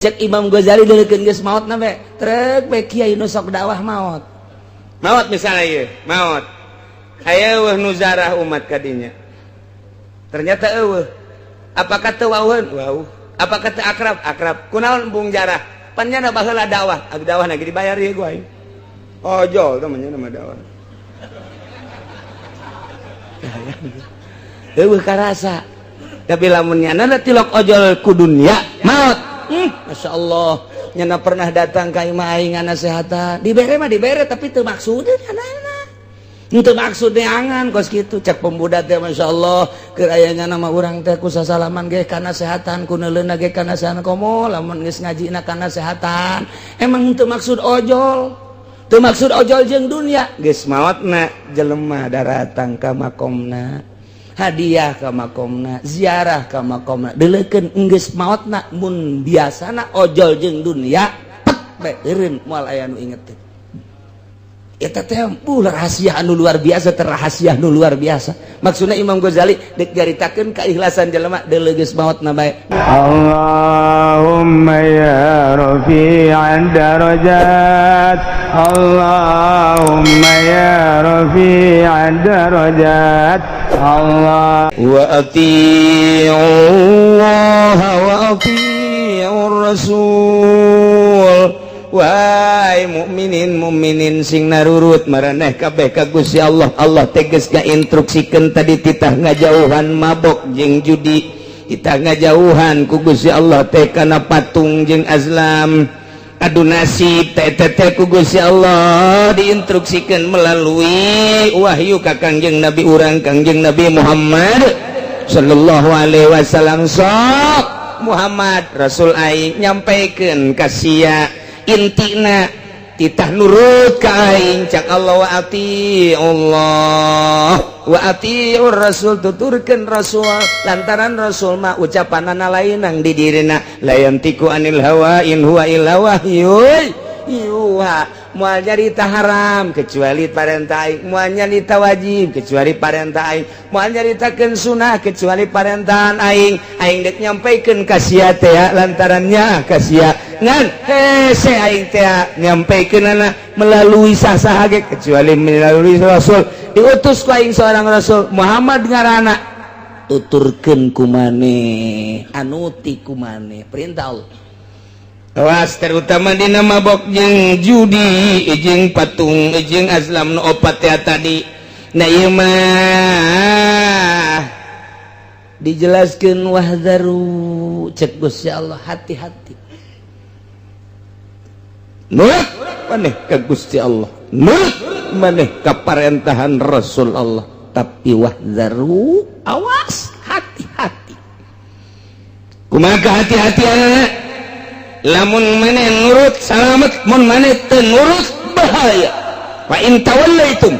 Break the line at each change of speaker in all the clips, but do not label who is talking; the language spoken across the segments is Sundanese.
cek Imam Ghazali deukeun geus maot na be trek be kiai nu sok dakwah maot misalnya ieu maot aya eueuh nu zarah umat kadinya ternyata eueuh apakah teu wauheun wauh apakah teu akrab kunaon embung jarah pan nya baheula dakwah abdi dakwah na ge dibayar ieu gua ojol teh nya nama dakwah eueuh karasa tapi lamun nyana tilok ojol ku dunya maot. Masya Allah nyana pernah datang ka imah aing nasehatan dibere mah dibere tapi teu maksudna teu maksudna angan kos kitu cek pemuda teh Masya Allah keur aya nyana mah urang teh ku sasalaman ge kana nasehatan ku neuleuna ge kana nasehatan komo lamun geus ngajina kana nasehatan emang teu maksud ojol jeung dunia geus maotna jelema daratang ka makomna hadiah ka makomna ziarah ka makomna deulekeun enggeus maotna mun biasana ojol jeung dunia pek bae eureun moal aya nu inget teh eta teh rahasia anu luar biasa rahasia anu luar biasa maksudna Imam Ghazali dek jaritakeun keikhlasan jelema deuleu geus maotna bae
Allahumma ya rafi'ad darajat Allahumma ya rafi'ad darajat Allah
wa ati'ullah wa ati'ur rasul wahai mukminin sing narurut maraneh kabeh ka Gusti Allah tegas ngainstruksikeun tadi titah ngajauhan mabok jeung judi titah ngajauhan ku Gusti Allah teh kana patung jeung azlam adu nasib teh ku Gusti Allah diinstruksikeun melalui wahyu ka Kangjeng Nabi urang Kangjeng Nabi Muhammad sallallahu alaihi wasallam sok Muhammad Rasul aing nyampaikeun ka sia intina titah nurut ka aing cak Allah wa atiullah wa atiur rasul tuturkeun rasul lantaran rasul mah ucapanana lainang di dirina la yantiku anil hawa in huwa illa wahyu yuha moal nyarita haram kecuali parentah aing moal nyarita wajib kecuali parentah aing moal nyaritakeun sunah kecuali parentahan aing dek nyampaikeun ka sia teh lantarannya ka sia ngan hese aing teh nyampaikeunana melalui saha ge kecuali melalui rasul diutus ku aing seorang rasul Muhammad ngaranna tuturkeun ku maneh anuti ku maneh perintah Allah awas terutama dina mabok jeung judi jeung patung jeung azlam nu opat teh tadi na ieu mah dijelaskeun wahdaru cek Gusti Allah hati-hati nurut maneh ka Gusti Allah nurut maneh ka parentahan Rasul Allah tapi wahdaru awas hati-hati kumaha hati-hati anak lamun maneh nurut salamet mun maneh teu nurut bahaya fa in tawallaitum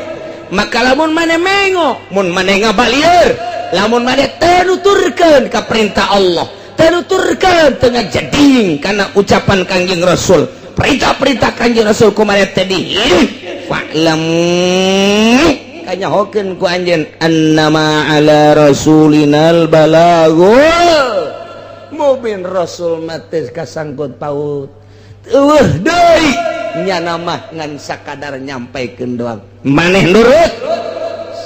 maka lamun maneh mengo mun maneh ngabalieur lamun maneh teu nuturkeun ka perintah Allah teu nuturkeun teu ngajading kana ucapan Kangjeng Rasul perintah-perintah Kangjeng Rasul ku maneh teh dihirup fa'lam kanyahokeun ku anjeun annama ala rasulinal balagul mubin Rasul mati kasangkut paut eueuh deui nyana mah ngan sakadar nyampaikeun doang maneh nurut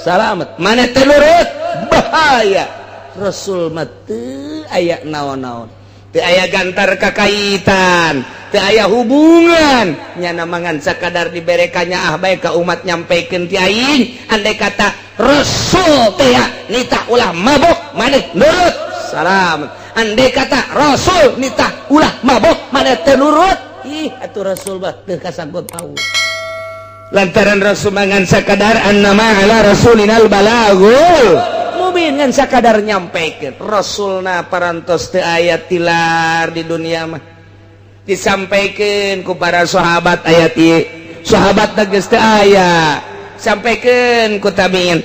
salamet maneh teu nurut bahaya Rasul mah teu aya naon-naon teu aya gantar kakaitan teu aya hubungan nyana mah ngan sakadar dibere kanyaah bae ka umat nyampaikeun ti aing andai kata Rasul teh nitah ulah mabok maneh nurut salamet andai kata Rasul nitah ulah mabok maneh teu nurut ih atuh Rasul mah teu kasangkut paut lantaran Rasul mangan sakadar annama ala rasulinal balagul mubin ngan sakadar nyampaikeun Rasulna parantos teu aya tilar di dunia mah disampaikeun ku para sahabat ayat ieu sahabatna geus teu aya sampaikeun ku tabi'in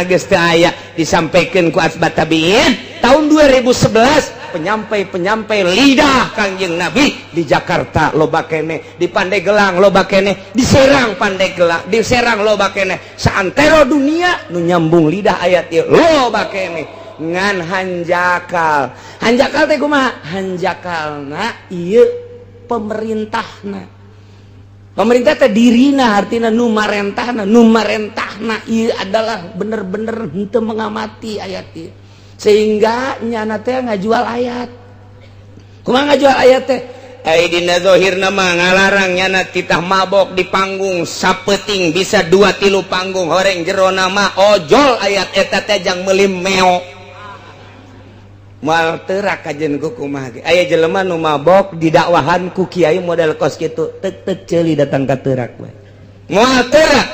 geus teu aya disampaikeun ku asbat tabi'in tahun 2011 penyampai lidah Kangjeng Nabi di Jakarta loba keneh di Pandeglang loba keneh di Serang Pandeglang di Serang loba keneh saantero dunia nu nyambung lidah ayat ieu loba keneh ngan hanjakal teh kumaha hanjakalna ieu pemerintah teh dirina artina nu marentahna ieu adalah bener-bener henteu mengamati ayat ieu sehingga nyana teh ngajual ayat kumaha ngajual ayat teh dina zahirna mah ngalarang nyana titah mabok di panggung sapeting bisa 2-3 panggung horeng jero nama ojol ayat eta teh jang meuli meo moal teurak kajen ku kumaha ge aya jelema nu mabok didakwahan ku kiai model kos kitu teuk ceuli datang ka teurak we moal teurak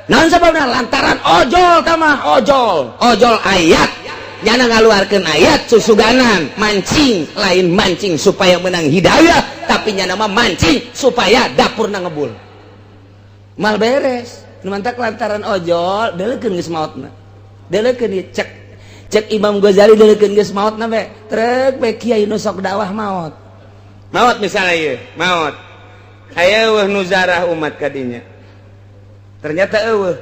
naon sababna lantaran ojol tah mah ojol ayat nyana ngaluarkeun ayat susuganan mancing lain mancing supaya menang hidayah tapi nyana mah mancing supaya dapurna ngebul mal beres nu mantak lantaran ojol deuleukeun geus maotna deuleukeun cek Imam Ghazali deuleukeun geus maotna we trek we kiai nu sok dakwah maot misalnya ieu maot aya eueuh nu zarah umat kadinya ternyata eueuh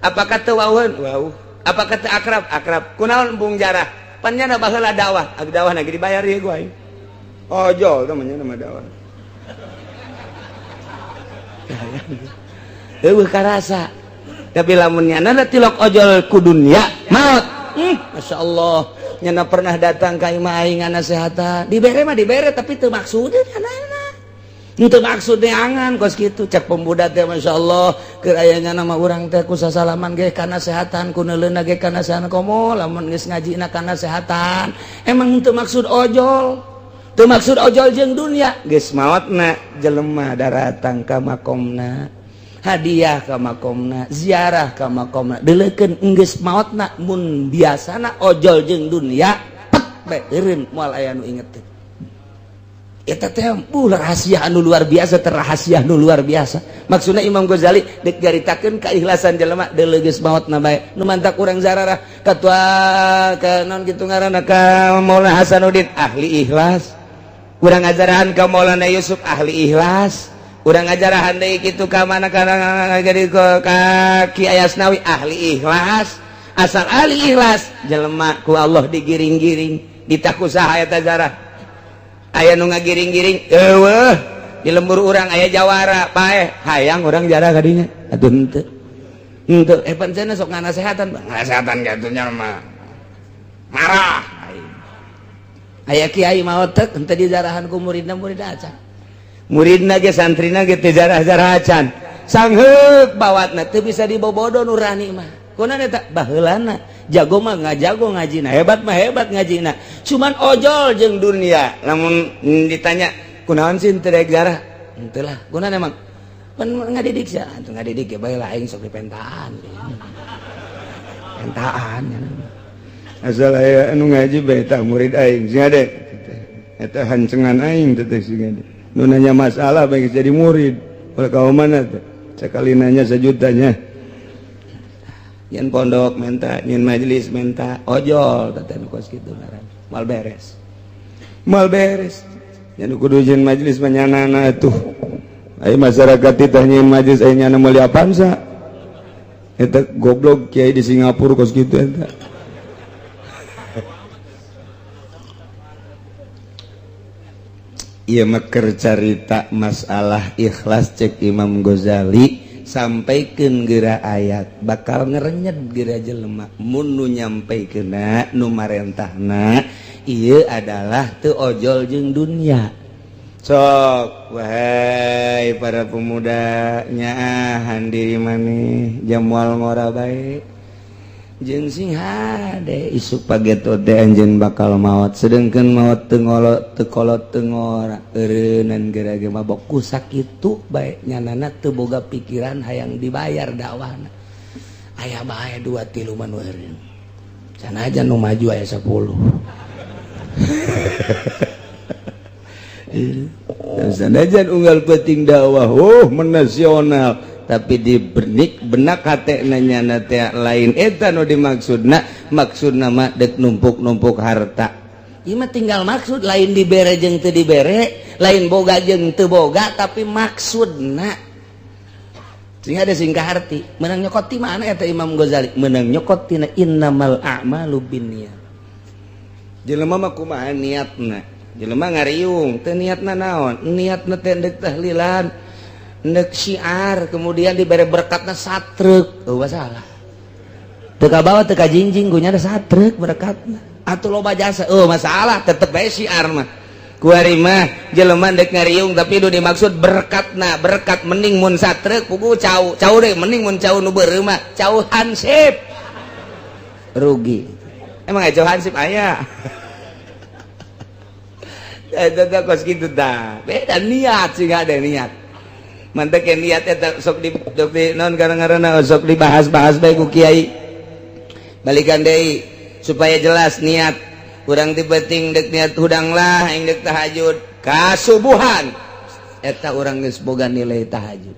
apakah teu waweuh wauh apakah teu akrab kunaon bung jarah pan nya baheula dakwah dakwah lagi dibayar ieu gua ojol teh mah dakwah eueuh karasa tapi lamun nyana tilok ojol ku dunya maot Masya Allah nyana pernah datang ka imah aing nasehatan dibere tapi teu maksudna itu maksudnya angan kos gitu cek pemuda teh Masya Allah keur aya nama urang teh ku sasalaman ge kana sehatan ku neuleuna ge kana sehatan komo lamun geus ngajina kana sehatan emang teu maksud ojol jeung dunia geus maotna jelema daratang ka makomna hadiah ka makomna ziarah ka makomna deuleukeun geus maotna mun biasana ojol jeung dunia pet bae eureun moal aya nu inget teh eta teh rahasia anu luar biasa terrahasia anu luar biasa maksudna Imam Ghazali dek garitakeun keikhlasan jelema deuleu geus maotna bae nu mantak urang zararah katua ka naon kitu ngaranna ka Maulana Hasanuddin ahli ikhlas urang ngajarahan ka Maulana Yusuf ahli ikhlas urang ngajarahan deui kitu ka mana kana ka Ki Ayasnawi ahli ikhlas asal ahli ikhlas jelema ku Allah digiring-giring ditakusaha eta zarah aya nu ngagiring-giring eueuh di lembur urang aya jawara paeh hayang urang jarah ka dinya atuh henteu pancena sok nganasehatan gatunya mah marah aya kiai maot teh henteu dijarahan ku muridna acan muridna ge santrina ge teu jarah-jarah acan sangheuk bawatna teu bisa dibobodo nurani mah kunaon eta baheulana jago mah ngajago ngajina hebat mah hebat ngajina cuman ojol jeung dunia lamun ditanya kunaon sih teu daek jarah henteu lah kunaon emang pan ngadidik sia atuh ngadidik ge bae laing sok dipentaan asal aya anu ngaji bae tah murid aing sing ade eta hancengan aing teh sing ade nu nanya masalah bae jadi murid oleh kaum mana teh sekali nanya sejutanya nyen pondok menta nyen majelis menta ojol teten kos kitu ngaran mal beres nyen kudu nyen majelis manyanana atuh aya masyarakat titah nyen majelis aya nyana meuli apansa eta goblok kiai di Singapura kos kitu eta ieu mah keur carita masalah ikhlas cek Imam Ghazali sampaikeun geura ayat bakal ngerenyet geura jelema mun nu nyampaikeunna nu marentahna ieu adalah teu ojol jeung dunia sok wahai para pemuda nyaahan diri maneh jam moal ngora bae jeung sing hade isuk pageto teh anjeun bakal maot sedengkeun maot teu kolot teu ngora eureunan geura ge mabok ku sakitu bae nyanana teu boga pikiran hayang dibayar dakwahna aya bae 2-3 mah nu eureun sanajan nu maju aya 10 sanajan unggal penting dakwah menasional tapi di benak hatena nyana teh lain eta nu dimaksudna maksudna mah dek numpuk-numpuk harta ieu mah tinggal maksud lain dibere jeung teu dibere lain boga jeung teu boga tapi maksudna sehingga ada singkah arti menang nyokot ti mana eta Imam Ghazali menang nyokot tina innamal a'malu binniyat jelema mah kumaha niatna jelema ngariung teu niatna naon niatna teh endek tahlilan endek syiar kemudian dibere berkatna satreuk salah teu ka bawah teu ka jingjing gunya ada satreuk berkatna atuh loba jasa masalah tetep bae syiar mah kuari mah jelema dek ngariung tapi nu dimaksud berkatna berkat mending mun satreuk pugu cau deh mending mun cau nu beureuh mah cau hansip rugi emang cau hansip aya eta kos kitu tah beda niat sih ada niat mantep niat eta sok di naon garang-garana sok dibahas-bahas bae ku kiai balikan deui supaya jelas niat urang tibeting dek niat hudang lah yang dek tahajud kasubuhan eta urang geus boga nilai tahajud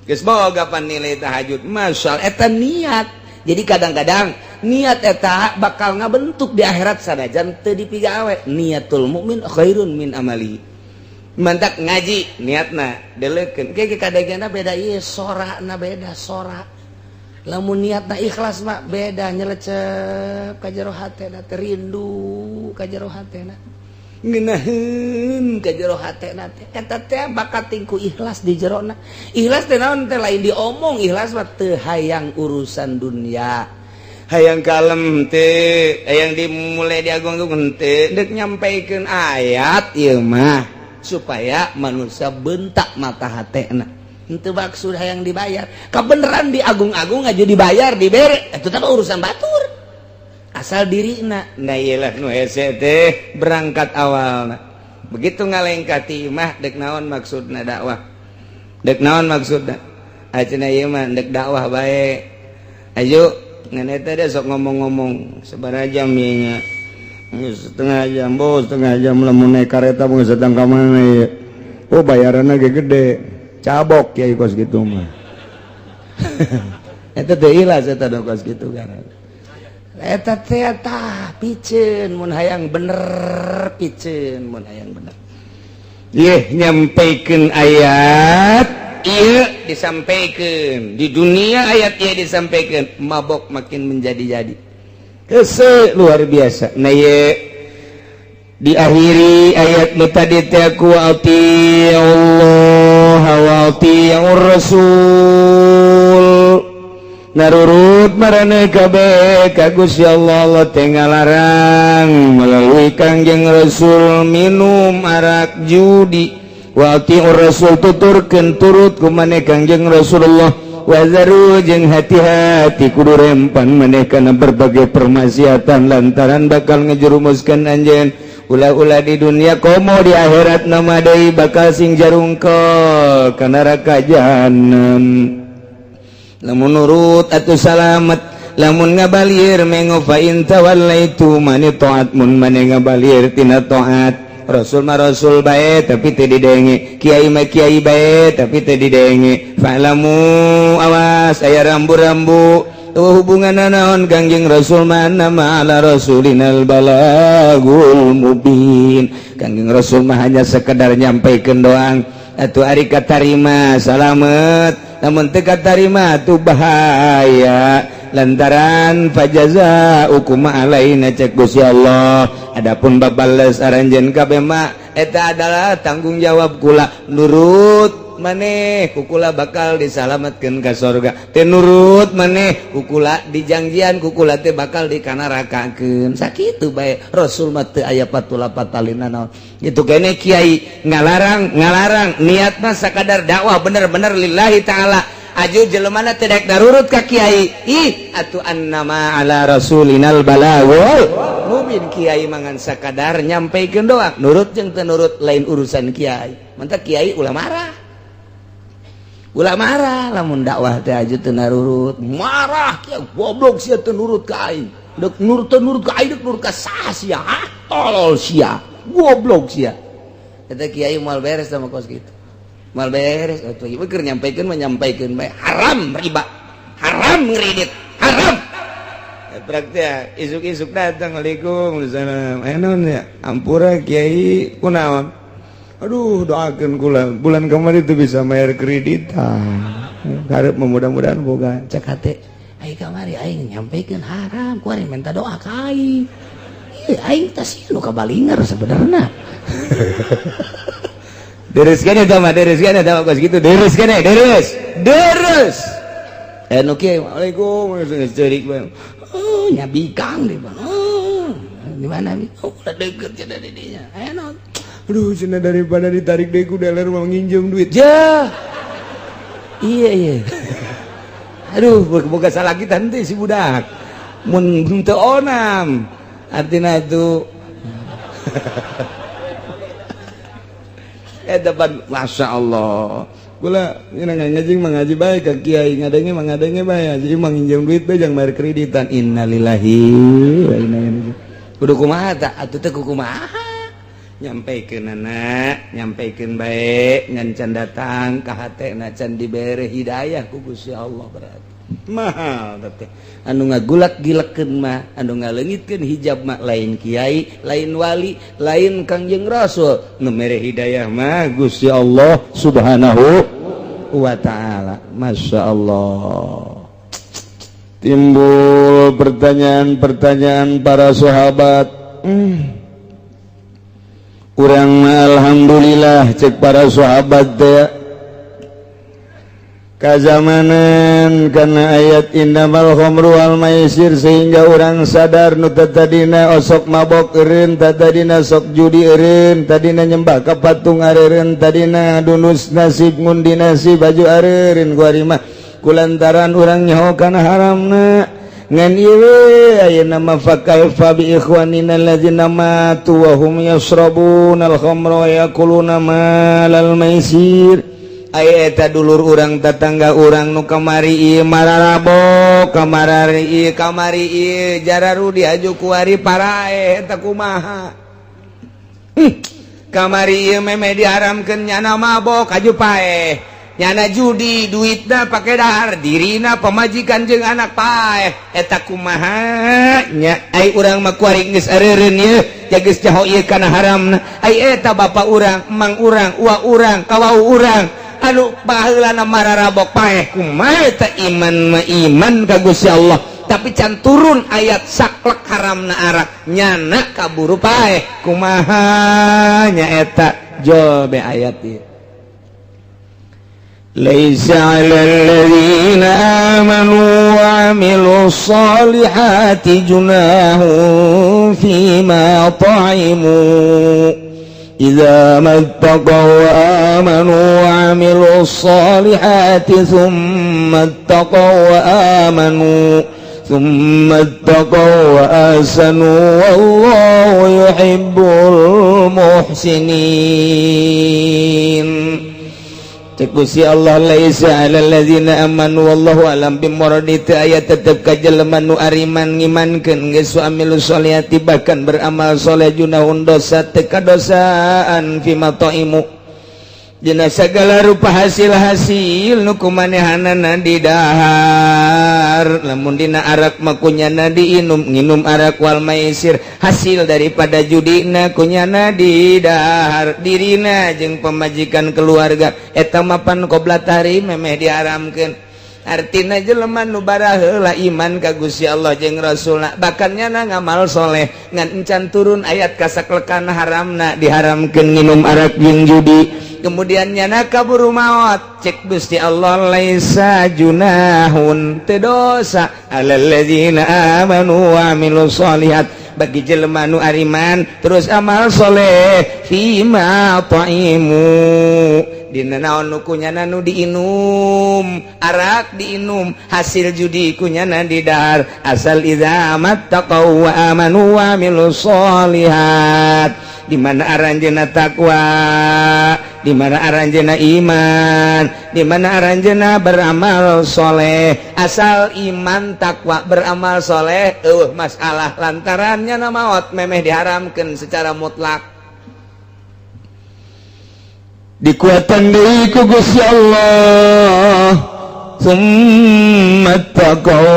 geus boga pan nilai tahajud masyaallah eta niat jadi kadang-kadang niat eta bakal ngabentuk di akhirat sanajan teu dipigawe niatul mukmin khairun min amali mantak ngaji niatna deleukeun ge kadangana beda ieu sorana beda sora lamun niatna ikhlas mah beda nyelecep ka jero hatena teh rindu ka jero hatena ngeunaheun ka jero hatena teh eta teh bakat tingku ikhlas di jerona ikhlas teh naon teh lain diomong ikhlas mah teu hayang urusan dunia hayang kalem teh hayang dimulai diagung-agung teh deuk nyampaikeun ayat ieu mah supaya manusia bentak mata hatena itu maksud yang dibayar kebenaran diagung-agung aja dibayar dibere itu tapi urusan batur asal dirina nah iyalah nu hese teh berangkat awalna begitu ngalengkati mah dek naon maksudna dakwah dek naon maksudna ayeuna ieu mah dek dakwah bae ayo ngan eta teh sok ngomong-ngomong sabaraha jam ieu nya setengah jam bos setengah jam lamun naik kareta mun sedang ka mana ieu bayaranna ge gede cabok ya kos gitu mah eta teh ikhlas eta kos gitu kan eta teh tah piceun mun hayang bener piceun mun hayang bener ieu nyampaikeun ayat ieu disampaikeun di dunia ayat ieu disampaikeun mabok makin menjadi-jadi hese luar biasa nah ieu diakhiri ayat nu tadi teh ku Allah wa atiur rasul narurut marane kabeh ka Gusti Allah Allah teh ngalarang melalui Kangjeng Rasul minum arak judi wa atiur rasul tuturkeun turut ku maneh Kangjeng Rasulullah wazaru jeung hati-hati kudu rempan maneh kana berbagai permaksiatan lantaran bakal ngejerumuskeun anjeun ulah-ulah di dunia komo di akhirat nama deui bakal sing jarungkel ka neraka jahanam lamun nurut atuh salamet lamun ngabalieur mengo fa in tawallaitu mani taat mun mane ngabalieur tina taat rasul mah rasul bae tapi teu didenge kiai mah kiai bae tapi teu didenge fa'lamu awas aya rambu-rambu hubungan naon Kangjeng Rasul mana ma'ala rasulinal balagul mubin Kangjeng Rasul mah hanya sekedar nyampaikeun doang atuh ari katarima salamet namun teu katarima atuh bahaya lantaran fajazaukum alaina cek Gusti Allah adapun babales aranjeun kabeh mah eta adalah tanggung jawab kula nurut maneh kukula bakal disalametkeun ka surga teu nurut maneh kukula dijangjian kukula teh bakal dikanarakakeun sakitu bae Rasul mah teu aya patula-patalina naon kitu kene kiai ngalarang niatna sakadar dakwah bener-bener lillahi taala aju jeleumana teu daek darurut ka kiai ih atuh annama ala rasulinal balagul mubin kiai mangan sakadar nyampaikeun doa nurut jeung teu nurut lain urusan kiai mantap kiai ulah marah lamun dakwah teh aju teu narurut marah kieu goblok sia teu nurut ka aing deuk nurut ka aing deuk nurut ka saha sia tolol sia goblok sia eta kiai moal beres sama kos kitu moal beres atuh ieu keur nyampaikeun mah nyampaikeun bae haram riba haram ngredit haram praktek isuk-isuk datang Assalamualaikum salam naon ya ampura kiai kunaon Aduh, doakan kula bulan kemarin itu bisa bayar kreditan. Harap mudah-mudahan boga cek hati. Aing kamari aing nyampaikan haram, kuari minta doa ka aing. Ieu aing teh sieun nu kabalinger sebenarnya. Deres kene eta mah, deres kene eta mah kos kitu, deres kene, deres. Deres. Nu kieu, Waalaikumsalam geus ceurik bae. Oh, nya bikang di mana? Di mana? Oh, udah deket cenah di dinya. Enak. Aduh, cenah daripada ditarik deui ku dealer mau nginjem duit. Ya. Iya. Aduh, boga salah kita henteu si budak. Mun teu onam. Artina itu depan Masya Allah. Kula ngajing mengaji baik ke kiai ngadenge mangadenge bae. Jadi manginjem duit bae jangan bayar kreditan. Innalillahi wa inna ilaihi. Kudu kumaha ta? Atuh teh kumaha? Nyampaikeun anak, nyampaikeun bae ngan can datang ka hatena can dibere hidayah ku Gusti Allah berarti. Mahal teh. Anu ngagulak-gilekeun mah, anu ngaleungitkeun hijab mah lain kiai, lain wali, lain Kangjeng Rasul. Nu mere hidayah mah Gusti Allah Subhanahu wa taala. Masya Allah. Timbul pertanyaan-pertanyaan para sahabat. Urang alhamdulillah cek para sahabat teh kazamanan karena ayat innamal khamru wal maisir sehingga orang sadar nu tadina osok mabok eureun tadina sok judi eureun tadina nyembah ka patung areureun tadina dunus nasib ngundi nasib baju areureun ku ari mah kulantaran urang nyaho kana haramna ngan ieu ayeuna mah fakal fa bi ikhwanina alladzina matu wa hum yasrabuna al-khamra wa yaquluna malal maisir. Aya eta dulur urang tetangga urang nu kamari ieu mararabok kamari ieu jararu diaju ku ari parae eta kumaha. Kamari ieu meme diharamkeun nyana mabok aju pae. Nyana judi duitna pake dahar dirina pemajikan jeung anak paeh eta kumaha nya ai urang mah kuari geus areureun ieu jageus jaho ieu kana haramna ai eta bapa urang emang urang uwa urang kawau urang anu baheulana mararabok paeh kumaha eta iman mah iman ka Gusti Allah tapi can turun ayat saklek haramna arak nyana kaburu paeh kumaha nya eta jobe ayat ieu. Laisa 'alal ladzina amanu wa 'amilus solihati junahun fima ta'imu idza mattaqaw wa amanu wa 'amilus solihati thumma ittaqaw wa amanu thumma ittaqaw wa ahsanu wallahu yuhibbul muhsinin. Cek Gusti Allah laisa 'alal ladzina amanu wallahu alam bimuradi teu aya tetep ka jelema nu ariman ngimankeun geus amilus solihati bahkan beramal soleh junahun dosa teu kadosaan fima taimu dina sagala rupa hasil-hasil nu kumanehanana di dahar lamun dina arak mah kunyana diinum nginum arak wal maisir hasil daripada judina kunyana di dahar dirina jeung pemajikan keluarga eta mapan qoblat hari memeh diharamkeun artina jelema nu baraheula iman ka Gusti Allah jeung Rasulna bahkan nyana ngamal soleh ngan encan turun ayat kasaklekan haramna diharamkeun nginum arak jeung judi kemudian nyana kaburu maot cek Gusti Allah laisa junahun teu dosa alal ladzina amanu wa amilus solihat bagi jelema nu ariman terus amal soleh fima taimu dina naon nu kunyana nu diinum arak diinum hasil judi kunyana di dahar asal idza mattaqaw wa amanu wa amilus solihat di mana aranjeuna takwa di mana aranjeuna iman di mana aranjeuna beramal soleh asal iman takwa beramal soleh masalah lantarannya maot memeh diharamkeun secara mutlak dikuatan deui ku Gusti Allah summa taqaw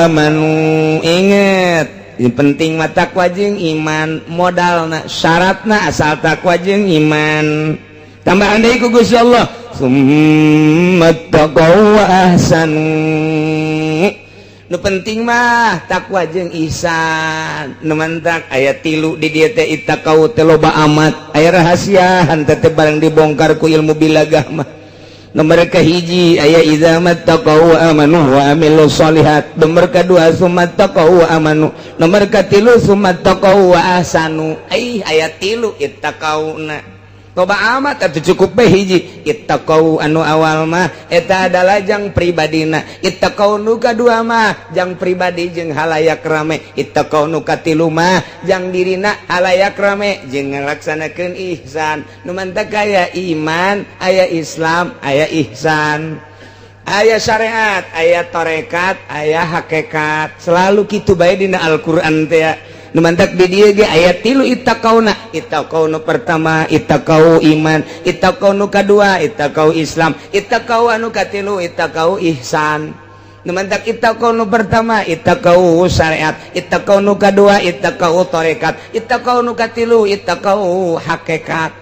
amanu inget Ini penting mah takwa jeung iman, modalna syaratna asal takwa jeung iman. Tambahan deui ku Gusti Allah, summat taqwa wa ahsanu. Nu penting mah takwa jeung ihsan. Nu mantak aya 3 di dieu teh ittaqau teh loba amat. Aya rahasia henteu teh barang dibongkar ku ilmu bilagah mah. Nomor kahiji aya idza mattaqau wa amanu wa amilus solihat. Nomor kedua summat taqau wa amanu. Nomor katilu summat taqau wa ahsanu. Aya 3 ittaqauna. Loba amat atuh cukup bae hiji ittaqau anu awal mah eta adalah jang pribadina. Ittaqau nu kadua mah jang pribadi jeung halayak rame. Ittaqau nu katilu mah jang dirina halayak rame jeung ngalaksanakeun ihsan. Nu mantak aya iman, aya Islam, aya ihsan. Aya syariat, aya tarekat, aya hakikat. Selalu kitu bae dina Al-Qur'an teh. Nu mantak di dieu ge aya 3 ittaqauna. Ittaqau nu pertama ittaqau iman, ittaqau nu kadua ittaqau Islam, ittaqau anu katilu ittaqau ihsan. Nu mantak ittaqau nu pertama ittaqau syariat, ittaqau nu kadua ittaqau tarekat, ittaqau nu katilu ittaqau hakikat.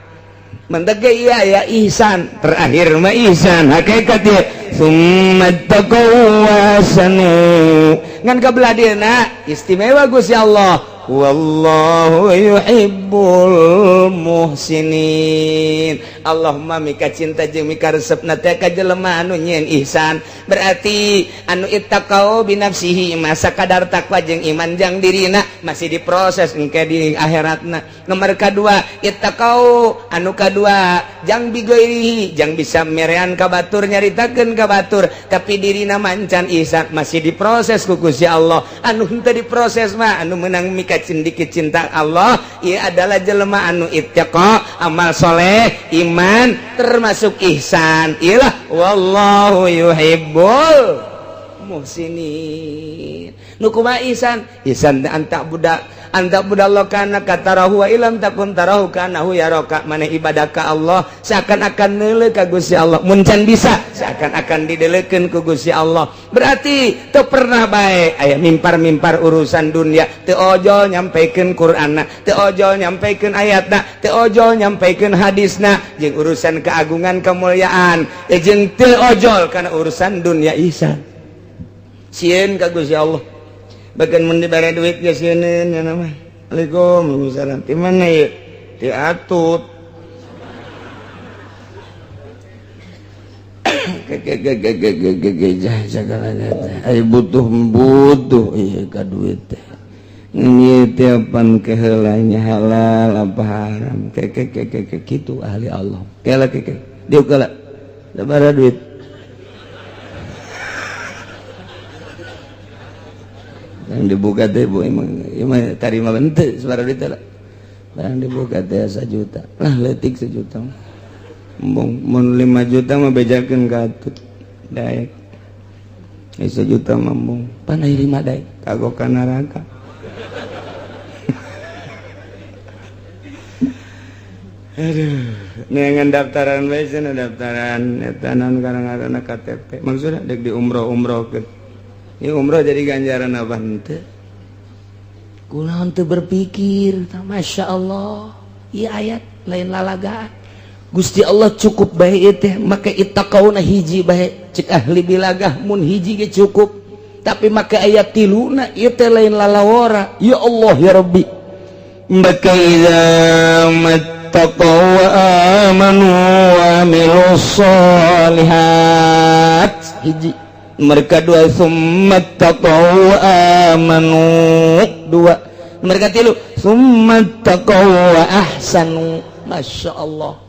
Mantak ge ieu aya ihsan, terakhir mah ihsan, hakikat ye summa taqau wa ahsanu. Ngan kabelah dieuna istimewa Gusti Allah. Wallahu yuhibbul muhsinin. Allahumma mika cinta jeung mika resepna teh ka jelema anu nyieun ihsan. Berarti anu ittaqau bi nafsihi masa kadar takwa jeung iman jang dirina masih diproses engke di akhiratna. Nomor kadua ittaqau anu kadua jang bigoirihi jang bisa merean ka batur nyaritakeun ka batur tapi dirina mancan ihsan masih diproses ku Gusti Allah. Anu henteu diproses mah anu meunang mika dikit cinta Allah ia adalah jelema anu ittaqa amal soleh iman termasuk ihsan. Iyalah wallahu yuhibbul muhsinin. Nu kumaha ihsan? Ihsan anta budallah kana katarahu wa ilam takun tarahu kana hu yaraka. Maneh ibadah ka Allah seakan-akan neuleuh ka Gusti Allah. Mun can bisa seakan-akan dideleukeun ku Gusti Allah. Berarti teu pernah bae aya mimpar-mimpar urusan dunia, teu ojol nyampaikeun Qur'anna, teu ojol nyampaikeun ayatna, teu ojol nyampaikeun hadisna jeung urusan keagungan kemuliaan, jeung teu ojol kana urusan dunia ihsan. Sieun ka Gusti Allah. Bahkan mun dibere duit ge sieun nya nama. Waalaikumsalam. Ti mana ieu? Ti atut. Ai butuh ieu ka duit teh. Ieu teh pan keheulanya halal apa haram. Kitu ahli Allah. Kela dieu kala. Sabaraha duit? Yang dibuka teh bu emang tarima bente sabaraha duit teh. Barang dibuka teh 1 juta. Lah leutik 1 juta. Mun 5 juta mah bejakeun ka atut daek. 1 juta mah mung panai 5 daek kagok ka neraka. Aduh, neangan daftaran bae cenah daftaran eta naon kadang-kadang KTP. Maksudna dek di umroh-umrohkeun. Ieu umroh jadi ganjaran apa henteu? Kunaon teu berpikir, Masya Allah. Ieu ayat lain lalagaan. Gusti Allah cukup bae ieu teh, make ittaqauna hiji bae. Cek ahli bilagah mun hiji ge cukup. Tapi make ayat 3 ieu teh lain lalawara. Ya Allah ya Rabbi. Maka idza mattaqaw wa amanu wa amilus solihat. Hiji. Mereka 2 summat taqaw wa amanu 2. Mereka 3 summat taqaw wa ahsanu. Masya Allah.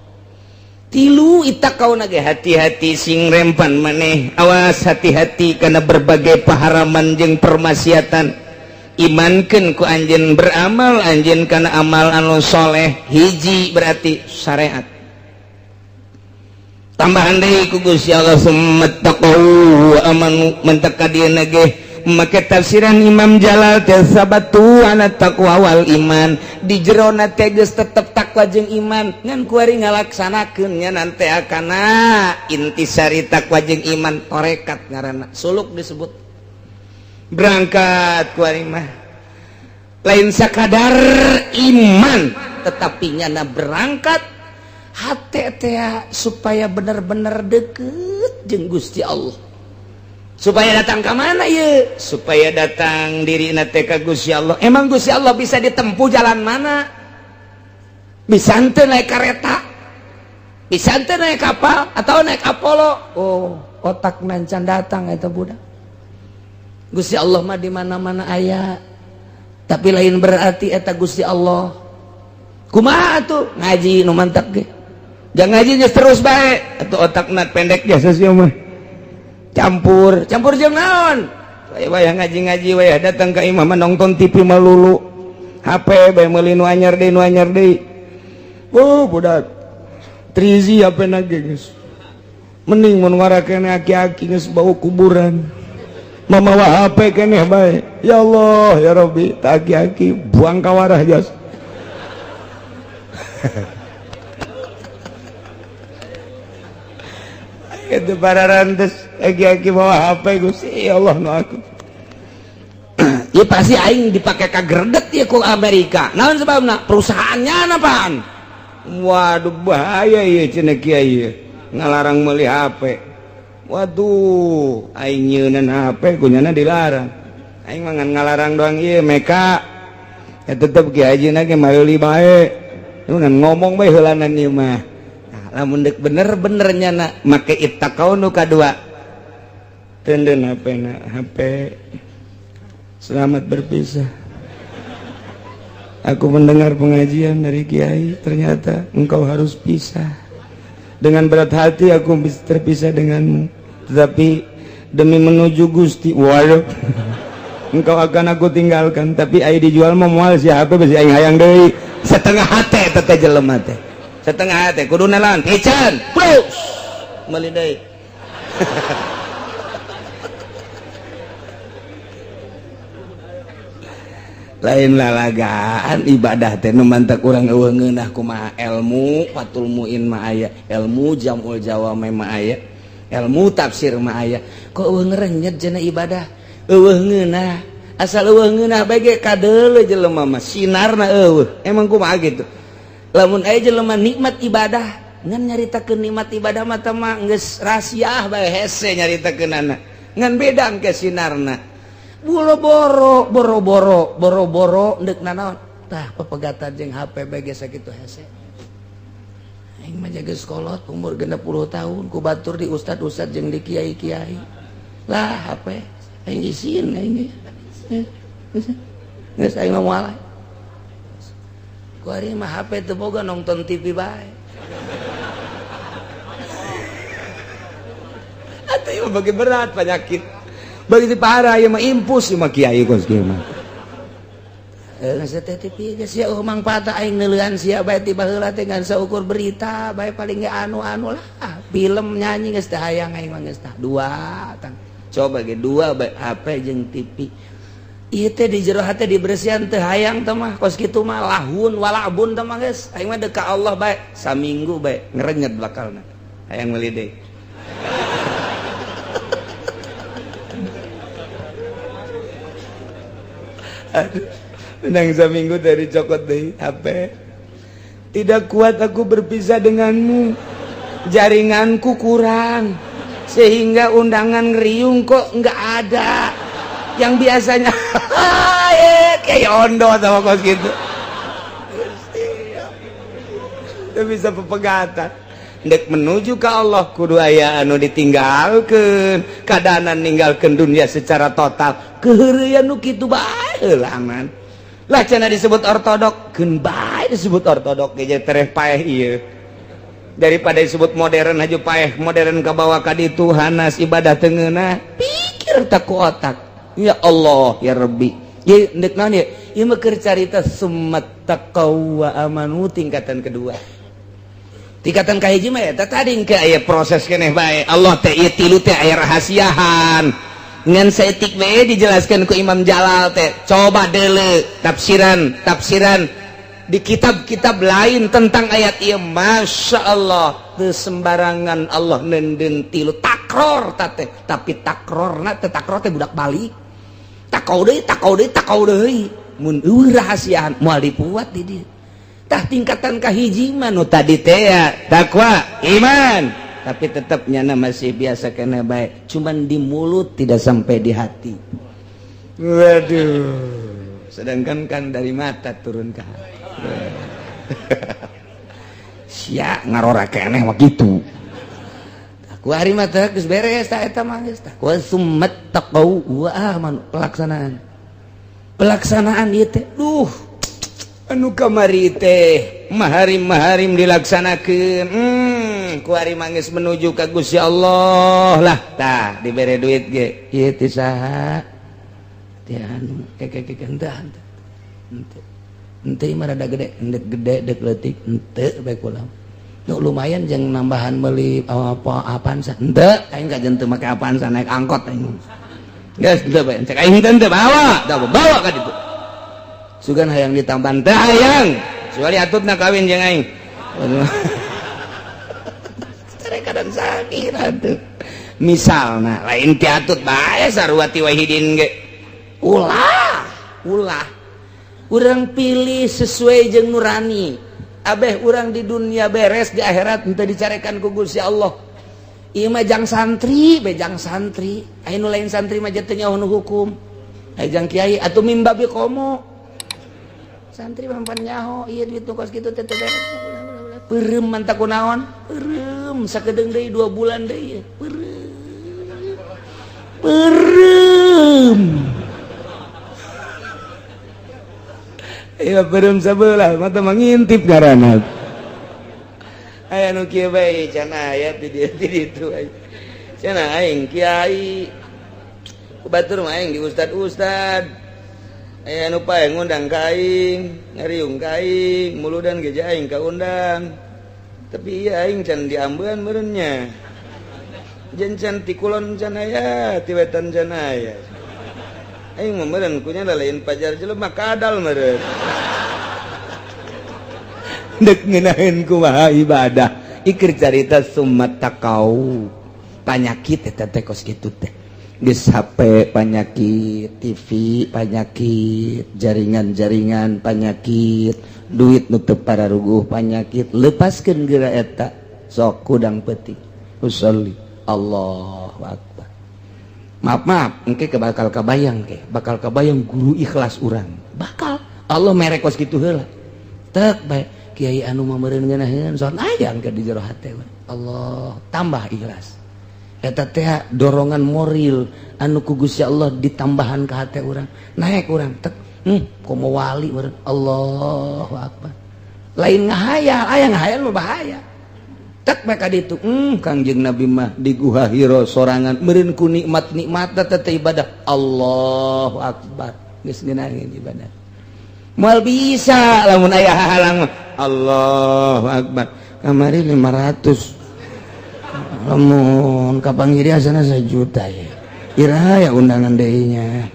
3 ittaqauna ge hati-hati sing rempan maneh. Awas hati-hati karena berbagai paharaman jeung permaksiatan. Imankeun ku anjeun beramal anjeun kana amal anu soleh. Hiji berarti syariat. Tambahan deui ku Gusti Allah summat taqaw wa amanu mentak ka dieuna ge make tafsiran Imam Jalal teh sabatu ala taqwa wal iman. Di jerona teh geus tetep takwa jeung iman ngan kuari ngalaksanakeun nya nanti akana intisari takwa jeung iman tarekat ngaranna suluk disebut. Berangkat kuari mah lain sakadar iman tetapi nyana berangkat hati supaya benar-benar deket jeung Gusti Allah. Supaya datang ke mana ya? Supaya datang diri nate ka Gusti Allah. Emang Gusti Allah bisa ditempuh jalan mana? Bisa ente naik kereta, bisa ente naik kapal atau naik Apollo. Oh, otak nancan datang eta budak. Gusti Allah mah di mana-mana aya. Tapi lain berarti eta Gusti Allah. Kumaha tuh ngaji nu mantap ge. Jangan ngajinya terus bae atuh otakna pendek jasa sia mah. Campur jeung naon? Wayah ngaji-ngaji wayah datang ka imam nonton TV melulu. HP bae meuli nu anyar deui. Oh, budak. 3G HP na ge geus. Mending mun warakeun aki-aki geus bau kuburan. Mamawa HP keneh bae. Ya Allah, ya Rabbi, tak aki-aki buang ka warah jas. Itu para rantes aki-aki bawa HP Gusti Allah nu aku. Ya pasti aing dipake kagredet ya ku Amerika. Naon sebabna? Perusahaannya napaan? Waduh bahaya ieu cenah kiai ngalarang meuli HP. Waduh, aing nyeunan HP kunyana dilarang. Aing mah ngan ngalarang doang ieu meka. Ya tetep kiai ajeuna ge meuli bae. Ngan ngomong bae heulanan ieu mah. Lamun dek bener-bener nyana make ittaqau nu kadua tenden HP selamat berpisah. Aku mendengar pengajian dari kiai, ternyata engkau harus pisah. Dengan berat hati aku terpisah denganmu, tetapi demi menuju Gusti waduh engkau akan aku tinggalkan. Tapi ai dijual mah moal si HP besi aing hayang deui setengah hate teh jelema teh. Setengah hati kudu nalan pican plus meuli deui. Lain lalagaan ibadah teh nu mantak urang eueuh ngeunah kumaha ilmu fatul muin mah aya, ilmu jamul jawame mah aya, ilmu tafsir mah aya. Kok eueuh ngerenyet cenah ibadah eueuh ngeunah asal eueuh ngeunah bae ge kadeuleu jelema mah sinarna eueuh. Emang kumaha gitu? Lamun aya jelema nikmat ibadah ngan nyaritakeun nikmat ibadah mah teh mah geus rahasia bae hese nyaritakeunana ngan beda engke sinarna. Boro-boro ndek nanaon tah pepegatan jeung HP bae geus sakitu hese. Aing mah jaga sekolot umur 60 tahun ku batur di ustad-ustad jeung di kiai-kiai. Lah HP aing isin aing geus aing mah moal. Ku ari mah HP teu boga nonton TV bae. Atuh ieu bagi berat penyakit. Bagi si parah ieu mah impus ieu mah kiai kos kieu mah. Geus teh TV geus sia mangpaat aing neuleuan sia bae ti baheula teh ngan saukur berita bae paling ge anu-anu lah. Film nyanyi geus teh hayang aing mah geus tah. Dua tang. Coba ge dua bae HP jeung TV. Ieu teh di jero hate diberesihan teu hayang teh mah kos kitu mah lahun walabun teh mah geus aing mah deuk ka Allah bae saminggu bae ngerenyet bakalna hayang meuli deui. Aduh, menang saminggu dari cokot deui HP. Tidak kuat aku berpisah denganmu. Jaringanku kurang sehingga undangan ngeriung kok enggak ada. Yang biasanya kayak ondo sama kos gitu. Tidak bisa pepegatan. Dek menuju ke Allah kudu aya anu ditinggalkeun, kadaanan ninggalkeun dunia secara total. Keheureuyan nu kitu bae heula aman. Lah cenah disebut ortodok, keun bae disebut ortodok ge tereh paeh ieu. Daripada disebut modern haju paeh, modern kabawa ka ditu hanas ibadah teu ngeunah. Pikir tak ku otak. Ya Allah ya Rabbi. Ye ndek naon ye? Ieu mah keur carita summat taqwa amanu tingkatan kedua. Tingkatan kahiji mah eta tadi engke aya proses keneh bae. Allah teh ieu tilu teh aya rahasiaan. Ngan saeutik we dijelaskeun ku Imam Jalal teh. Coba deuleu tafsiran di kitab-kitab lain tentang ayat ieu. Masya Allah teu sembarangan Allah nenden tilu takror teh. Tapi takrorna teh takror teh budak balik. Takau deui mun rahasiaan moal dipuat di dieu tah tingkatan kahiji mah nu tadi teh takwa iman tapi tetap nyana masih biasa kena baik cuman di mulut tidak sampai di hati. Waduh, sedangkan kan dari mata turun ke hati. Sia ngarora keneh mah kitu. Ku hari mah teh geus beres tah eta mah geus tah. Wa summat taqau wa aman pelaksanaan ieu teh. Duh. Anu kamari teh maharim dilaksanakeun. Ku hari mah geus menuju ka Gusti Allah lah tah dibere duit ge. Ieu teh saha? Teh anu henteu. Henteu mah rada gede, endek gede dek leutik henteu bae kula. Nu lumayan jeung nambahan meuli apa Avanza. Henteu, aing kajen teu make Avanza naik angkot aing. Geus henteu bae, cek aing teu bawa, da bawa ka ditu. Sugan hayang ditamban teh hayang. Kecuali atutna kawin jeung aing. Carekan sakit atuh. Misalna lain ti atut bae sarua ti wahidin ge. Ulah. Urang pilih sesuai jeung nurani. Abeh urang di dunia beres di akhirat henteu dicarekan ku Gusti Allah. Ieu mah jang santri, bejang santri. Aya nu lain santri mah teh nyaho nu hukum. Aya jang kiai atuh mimba bi komo. Santri mah pan nyaho, ieu duit nu kos kitu teh teu beres. Peureum manta kunaon? Peureum sakedeung deui 2 bulan deui. Peureum. Ya berem sabelah mata mangintip ngaranna. Aya nu kieu bae can aya di ditu aya. Can aing kiai. Ku batur mah aing di ustad. Aya nu pae ngundang ka aing, ngariung ka aing, muludan ge aing kaundang. Tapi ieu aing can diambeun meureun nya. Jen can ti kulon can aya, ti wetan can aya. Aing mah meureun kunya lain pajar jelema kadal meureun. Dek ngeunaheun kumaha ibadah. Ikir carita summat taqau. Panyakit eta teh kos kitu teh. Geus HP panyakit, TV panyakit, jaringan-jaringan panyakit, duit nu teu pararuguh panyakit. Lepaskeun geura eta sok kudang peuting. Usolli Allahu akbar. Maaf, engke bakal kabayang guru ikhlas urang. Bakal Allah mere kos kitu heula. Tek bae kiai anu mah meureun ngeunaheun soal aya engke di jero hate. Allah tambah ikhlas. Eta teh dorongan moral anu ku Gusti Allah ditambahan ka hate urang. Naek urang tek komo wali meureun. Allahu akbar. Lain ngahayal, aya ngahayal mah bahaya. Tak maka ditu Kangjeng Nabi mah di Guha Hira sorangan meureun ku nikmat-nikmatna teh ibadah Allahu akbar geus ngeunaheun ibadah moal bisa lamun aya hahalang Allahu akbar kamari 500 lamun ka pangiriasana 1 juta ya iraha ya undangan deui nya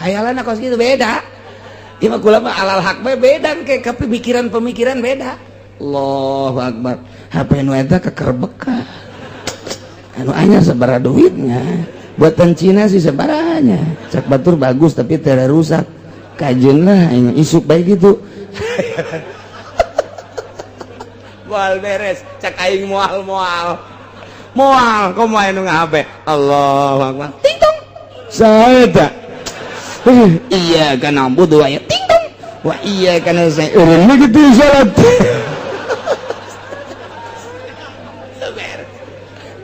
hayalanna kos kitu beda ieu mah kula mah alal haq bae beda ke pemikiran beda. Allahu akbar. HP nu eta kekerbek anu anyar sabaraha duitnya buatan Cina sih sabaranya cak batur bagus tapi teu rusak kajeunna aing isuk bae gitu. Moal beres cak aing moal komo anu ngahape Allahu akbar ting tong saha eta iya kana budu aya ting tong wa iya kana saya urang mah kitu salat.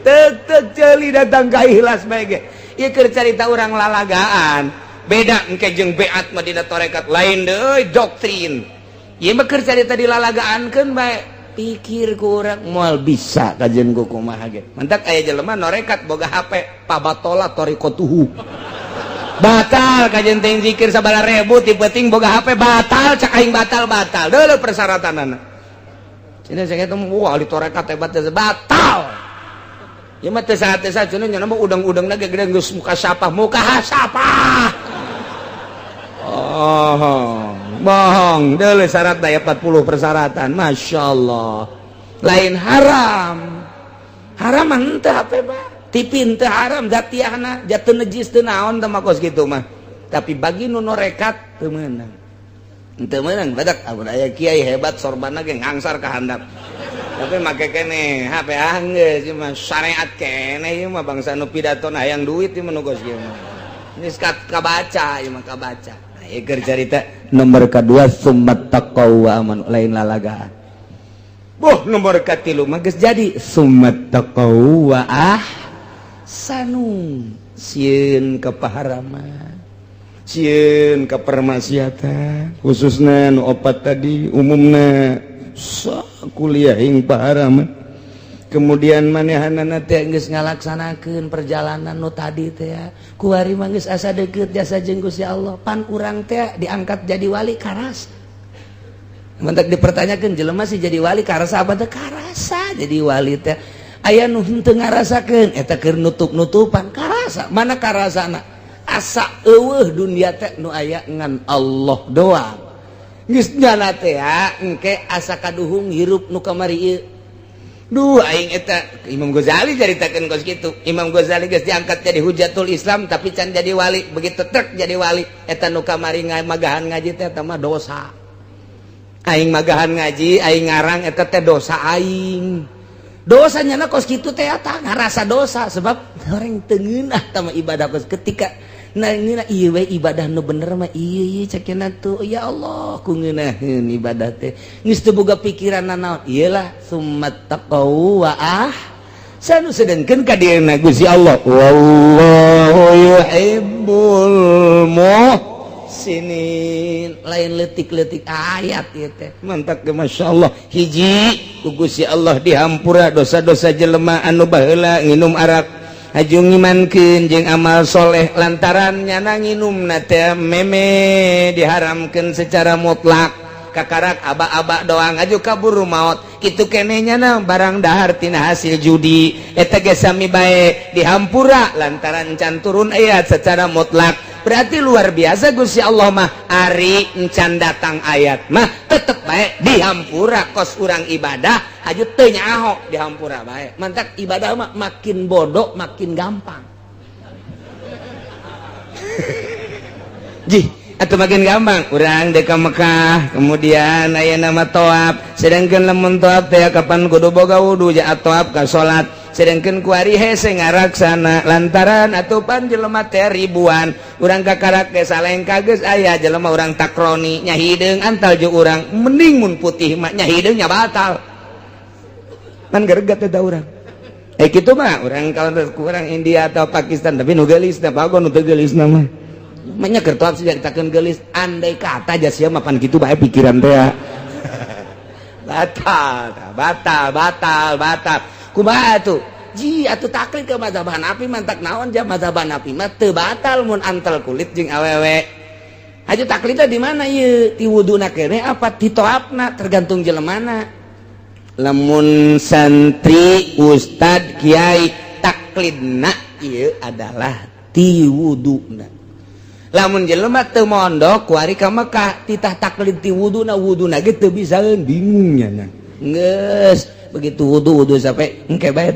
Tetep celi datang ka ikhlas bae ge. Ieu keur carita urang lalagaan. Beda engke jeung beat mah dina tarekat lain deui doktrin. Ieu mah keur carita dilalagaankeun bae. Pikir ku urang moal bisa kajen ku kumaha ge. Mentak aya jelema norekat boga HP pabatola tariqatuhu. Batal kajen teh zikir 9.000 ti peuting boga HP batal cak aing batal. Deuleu persyaratanana. Cenah saya kitu wah di tarekat teh batal. Ya mah teu saha-teu cenah nya mah udang-udangna ge gede geus muka hasapah. Oh, bohong. Deuleu syarat daya 40 persyaratan. Masyaallah. Lain haram. Haram mah henteu HP mah. TV teu haram zatiahna, jatuh najis teu naon teh mah kos kitu mah. Tapi bagi nu norekat teu meunang. ente menang badak amun aya kiai hebat sorbanna ge ngangsar ka handap tapi make kene HP geus ieu mah syariat kene ieu mah bangsa nu pidatona hayang duit ieu mah nu geus ieu mah geus kabaca ieu mah kabaca ieu keur carita nomor kadua summat taqwa aman lain lalagaan nomor katilu mah geus jadi summat taqwa sanu sieun kapaharaman sieun kapermaksiatan khususna nu opat tadi umumna kuliah ing paharaman kemudian manehanana teh geus ngalaksanakeun perjalanan nu tadi teh kuari mah geus asa deukeut jasa jeung Gusti Allah pan urang teh diangkat jadi wali karas mentak dipertanyakeun jelema sih jadi wali karasa apa teh karasa jadi wali teh aya nu henteu ngarasakeun eta keur nutup-nutupan karasa mana karasana asa eueuh dunia teh nu aya ngan Allah doang geus nyana teh engke asa kaduhung hirup nu kamari ieu duh aing eta Imam Ghazali caritakeun kos kitu Imam Ghazali geus diangkat jadi hujatul Islam tapi can jadi wali begitu trek jadi wali eta nu kamari magahan ngaji teh eta mah dosa aing magahan ngaji aing ngarang eta teh dosa aing dosanya na kos kitu teh eta ngarasa dosa sebab orang teu ngeunah tama ibadah kos ketika ngeunah ieu we ibadah nu bener mah ieu cekeuna tuh ya Allah ku ngeunaheun ibadah teh geus teu boga pikiran naon iyalah summat taqwa sanu sedengkeun ka dieuna Gusti Allah wallahu yuhibbul muhsinin lain leutik-leutik ayat ieu teh mantap ge masyaallah hiji ku Gusti Allah dihampura dosa-dosa jelema anu baheula nginum arak aju ngimankeun jeung amal soleh lantaran nyana nginumna teh meme diharamkeun secara mutlak kakarak aba-aba doang aju kaburu maot kitu keneh nyana barang dahar tina hasil judi eta ge sami bae dihampura lantaran can turun ayat secara mutlak berarti luar biasa Gusti Allah mah ari encan datang ayat mah tetep bae dihampura kos urang ibadah aju teu nyaho dihampura bae mantak ibadah mah makin bodoh makin gampang jih atau makin gampang urang dek ka Mekah kemudian aya nama toab sedangkeun lamun toab teh kapan kudu boga wudu jaat toab ka salat sedangkeun ku ari hese ngaraksana lantaran atupan jelema teh ribuan urang kakarak ge salengka geus aya jelema urang takroni nya hideung antal jeung urang mending mun putih mah nya hideung nya batal man gereget teh urang kitu mah urang kalau kurang India atau Pakistan tapi nu geulis teh bagon nu teu geulisna mah makanya kertoab sih ditakeun geulis andai kata aja sia mapan kitu bae pikiran teh batal kumaha atuh ji atuh taklid ke mazhab Hanafi mantak naon jam mazhab Hanafi mah teu batal mun antel kulit jeung awewe aju taklidna di mana ieu ti wuduna keneh apa ti toapna tergantung jelemana lamun santri ustad kiai taklidna ieu adalah ti wuduna lamun jelema teu mondok kuari ka Mekah titah taklid ti wuduna ge teu bisaeun bingung nya geus begitu wudu sampai engke bae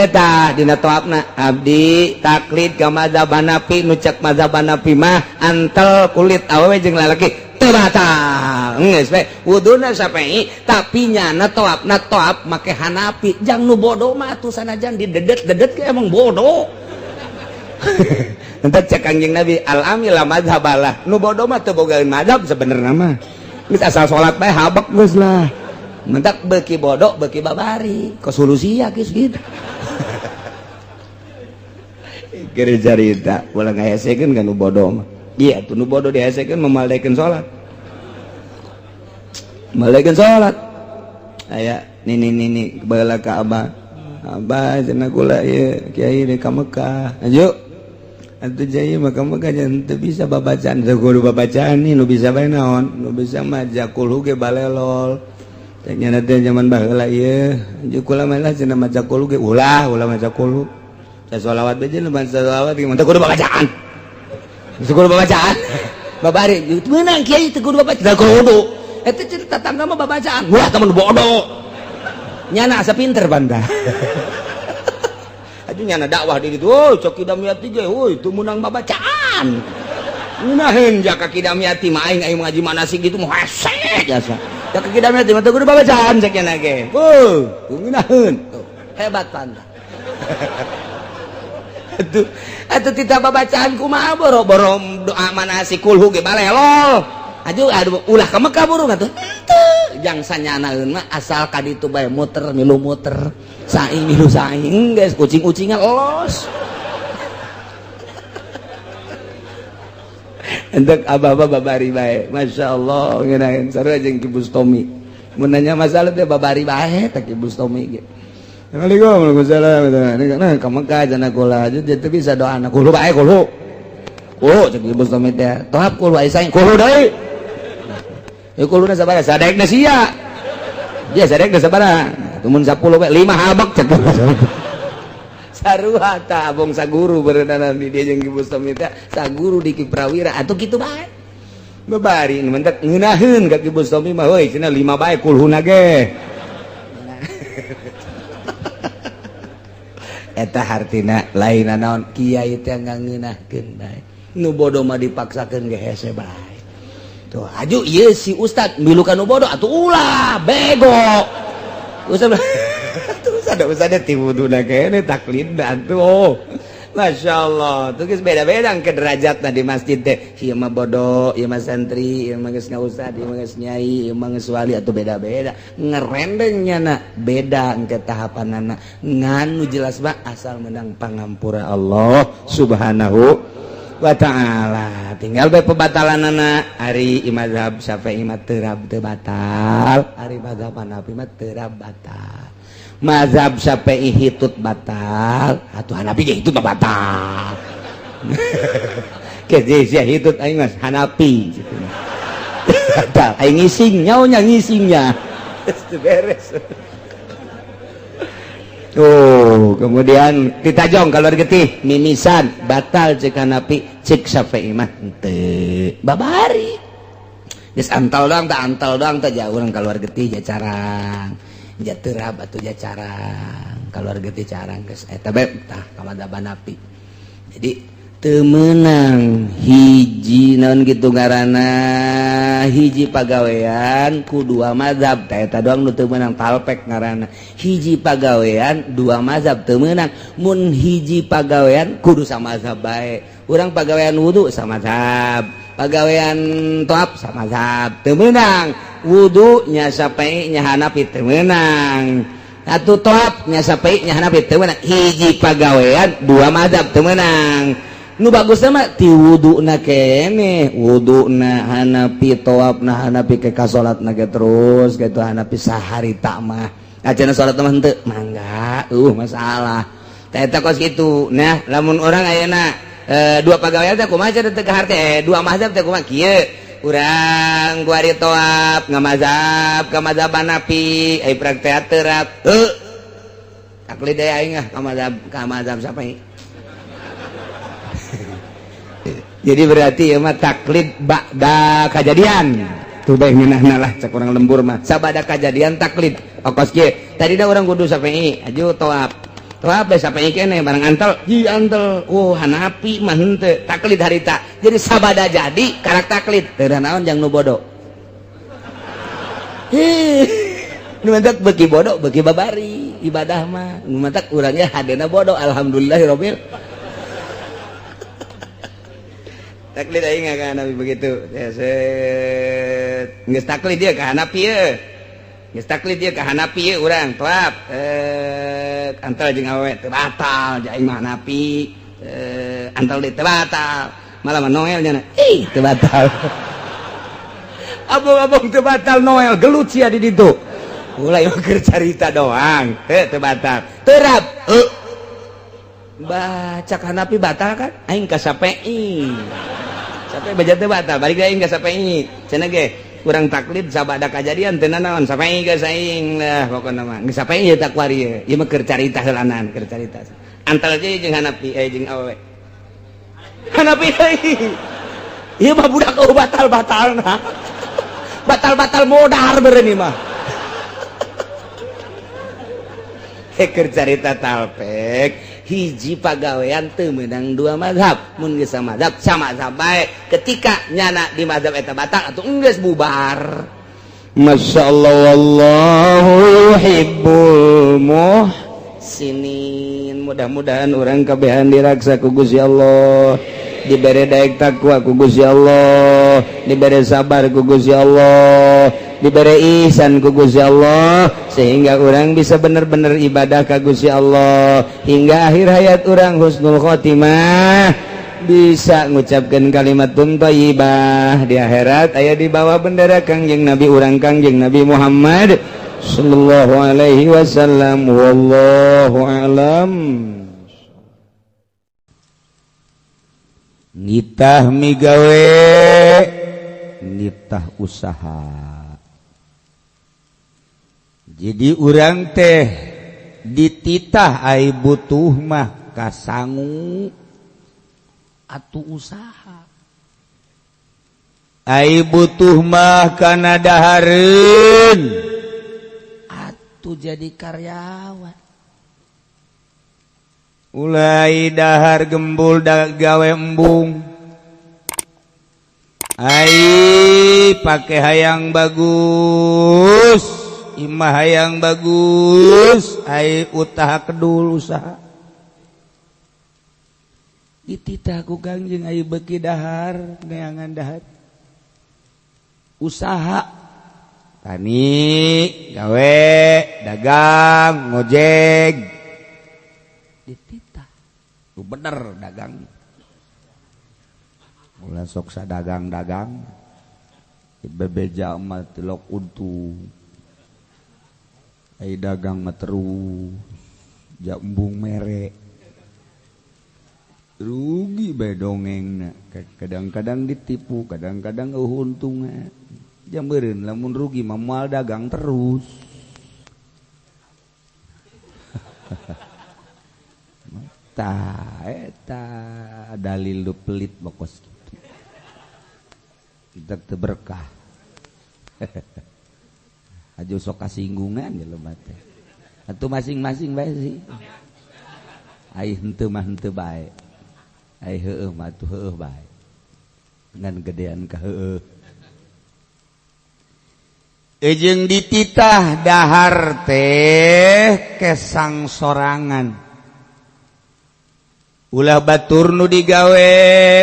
tah dina toapna abdi taklid ka mazhab Hanafi nu cek mazhab Hanafi mah antel kulit awewe jeung lalaki teu batal geus bae wuduna sampai tapi nyana toapna toap make Hanafi jang nu bodoh mah atuh sanajan didedet ke emang bodoh entar cek Kangjeng Nabi al-amila madhabalah nu bodoh mah teu bogaeun madhab sebenarnya mah geus asal salat bae habek geus lah mentak beuki bodoh beuki babari ko solusi ya geus gitu keur carita ulah ngahesekeun ka nu bodoh mah iya tuh nu bodoh dihesekeun memaldekeun salat aya nini baheula ka abah cenah kula ieu kiai di ka Mekah ayo atuh jaya maka nya teu bisa babacaan teu kudu babacaan nih nu bisa bae naon nu bisa mah jakul ge balelol cek nya teh zaman baheula ieu jeung kula mah cenah maca jakul ge ulah maca jakul sa sholawat bae jeung maca sholawat ge teu kudu babacaan babari meunang kiai teu kudu babacaan teu kudu eta cerita tangga mah babacaan wah temen bodoh nyana asa pinter banda aja nyana dakwah di gitu, coki damiati ge, itu menang babacaan. Ngunaheun ja ka kidamiati mah aing ngaji manasik gitu mah hese jasa. Da ka kidamiati mah teu kudu babacaan sakiana ge. Ngunaheun. Hebat panda. Atuh tita babacaan kumaha boro-boro doa manasik kulhu ge balelol. Aduh ulah ka Mekah burung atuh. Jang sanyanaeun mah asal ka ditu bae muter milu muter. Saing milu saing geus kucing-kucingan los. Entek abah-abah babari bae. Masya Allah ngeunaheun sarua jeung Ki Bustomi. Mun nanya masalah teh babari bae teh Ki Bustomi ge. Assalamualaikum warahmatullahi wabarakatuh. Nah, ka Mekah cenah kula aja teh bisa doana kulo bae kulo. Oh, cek Ki Bustomi teh. Tohap kulo aya saing kulo deui. Ya kuluna sabaraha? Sadekna sia. Dia sadekna sabaraha? Mun 10 we 5 habak cek. Sarua ta abong saguru berenana di dia jeung Ki Bustomi teh saguru di Ki Prawira atuh kitu bae. Babari nu mentek ngeunaheun ka Ki Bustomi mah heuy cenah 5 bae kulhuna ge. Eta hartina lainna naon kiai teh ngeunahkeun bae. Nu bodoh mah dipaksakeun ge hese bae. Tuh aju ieu si ustad milu ka nu bodoh atuh ulah bego. Ustad Ustad ti wuduna kene taklid atuh. Masya Allah, tuh geus beda-beda ke derajatna di masjid teh. Ieu mah bodoh, ieu mah santri, ieu mah geus ngaustad, ieu mah geus nyai, ieu mah geus wali atuh beda-beda. Ngerendengnya beda engke tahapanana. Nganu jelas mah asal menang pangampura Allah Subhanahu wa ta'ala. Tinggal bae pebatalanana ari mazhab Syafi'i mah teu batal, ari mazhab Hanafi mah teu batal. Mazhab Syafi'i hitut batal, atuh Hanafi ge hitut batal. Ke sia hitut aing mah Hanafi gitu. Batal, aing ngising nyaonya ngisingnya. Beres. Oh, kemudian ditajong kalau getih mimisan batal cek Hanafi, cek Syafi'i mah teu. Babari. Geus antal doang teh jauh urang kaluar getih jacarang. Ja terab atuh ja carang kaluar getih carang geus eta bae tah ka madzhab Hanafi. Jadi teu meunang hiji naon kitu ngaranna hiji pagawean ku dua mazhab tah eta doang nu teu meunang talpek ngaranna. Hiji pagawean dua mazhab teu meunang. Mun hiji pagawean kudu samazhab bae. Urang pagawean wudu samazhab, pagawean toab samazhab teu meunang. Wudu nya Syafi'i nya Hanafi teu meunang. Atuh toab nya Syafi'i nya Hanafi teu meunang. Hiji pagawean dua mazhab teu meunang. Nu bagusna mah ti wuduna kene, wuduna Hanafi, toabna Hanafi ke ka salatna ge terus gitu Hanafi saharita mah. Acenah salat mah henteu, mangga masalah. Tah eta kos kitu. Nah, lamun orang ayeuna dua pagawean teh kumaha cenah teu kahar teh, dua mazhab teh kumaha kieu. Urang ku ari toab ngamazhab ka mazhab Hanafi, ai praktek terap. Taklid deui aing ka mazhab Syafi'i. Jadi berarti ya mah taklid ba'da kajadian. Tuh bae ngeunahna lah cek urang lembur mah. Sabada kajadian taklid. Okos kieu. Tadi da urang kudu Syafi'i, aju toab. Toab bae Syafi'i kene barang antel, ji antel. Oh Hanafi mah henteu, taklid harita. Jadi sabada jadi karak taklid. Teu naon jang nu bodoh. Nu mentak beuki bodoh, beuki babari ibadah mah. Nu mentak urangnya hadena bodoh, alhamdulillahirabbil. Taklid aing ka Hanafi begitu. Geus taklid dia ka Hanafi ye. Geus taklid dia ka Hanafi ye urang toab. Antal jeung awewe teu batal, aing mah Hanafi. Antal deui teu batal. Malah mah Noel nya. Teu batal. Abong-abong teu batal Noel gelut sia di ditu. Mulai keur carita doang. Teu batal. Terap. Baca Hanafi batal kan? Aing ka Syafi'i. Syafi'i baca teu batal, balik deui aing ka Syafi'i. Cenah ge urang taklid sabada kajadian teu naon Syafi'i geus aing lah pokona mah. Geus Syafi'i ieu tak wari ieu. Ieu mah keur carita heulanan, keur carita. Antal je jeung Hanafi jeung awewe. Hanafi deui. Ieu mah budak batal-batalna. Batal-batal modar beureuh mah. carita talpek hiji pagawean teu meunang dua mazhab mun geus samazhab samazhab bae ketika nyana di mazhab eta batal atuh geus bubar. Masyaallah wallahu yuhibbul muhsinin. Mudah-mudahan orang kabehan diraksa ku Gusti Allah, diberi daek takwa ku Gusti Allah, diberi sabar ku Gusti Allah, diberi ihsan ku Gusti Allah, sehingga orang bisa benar-benar ibadah ka Gusti Allah hingga akhir hayat orang husnul khotimah, bisa ngucapkan kalimatun thayyibah di akhirat aya di bawah bendera Kangjeng Nabi urang Kangjeng Nabi Muhammad sallallahu alaihi wasallam. Wallahu a'lam. Nitah migawe nitah usaha. Jadi urang teh dititah ai butuh mah kasangu atuh usaha. Ai butuh mah kana dahareun atuh jadi karyawan. Ulai dahar gembul gawe embung. Ai pake hayang bagus, imah hayang bagus, ai utah kedul usaha. Dititah ku Kangjeng ai beuki dahar neangan dahar usaha tani gawe dagang ngojek dititah lu bener dagang ulah sok sadagang-dagang bebeja mah telok untu ai dagang mah terus jambung merek rugi bae dongengna, kadang-kadang ditipu, kadang-kadang untungna. Jam beureun lamun rugi mah moal dagang terus. Eta dalil lu pelit bokos kitu. Kita teu berkah. Aja sok kasinggungan ya lemah teh. Atuh masing-masing bae sih. Ai henteu mah henteu bae. Ai heueuh mah atuh heueuh bae. Ngan gedean ka heueuh. Ejeung dititah dahar teh kesang sorangan. Ulah batur nu digawe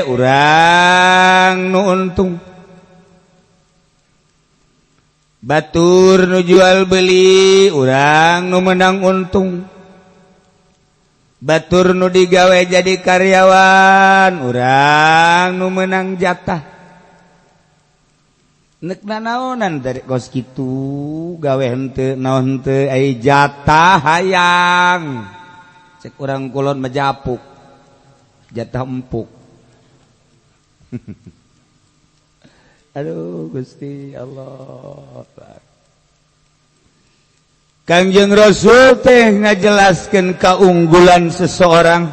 urang nu untung. Batur nu jual beli urang nu menang untung. Batur nu digawe jadi karyawan urang nu menang jatah. Nek naonan dari kos kitu gawe henteu naon henteu ai jatah hayang. Cek urang kulon majapuk. Jatah empuk. Aduh Gusti Allah. Kangjeng Rasul teh ngajelaskeun kaunggulan seseorang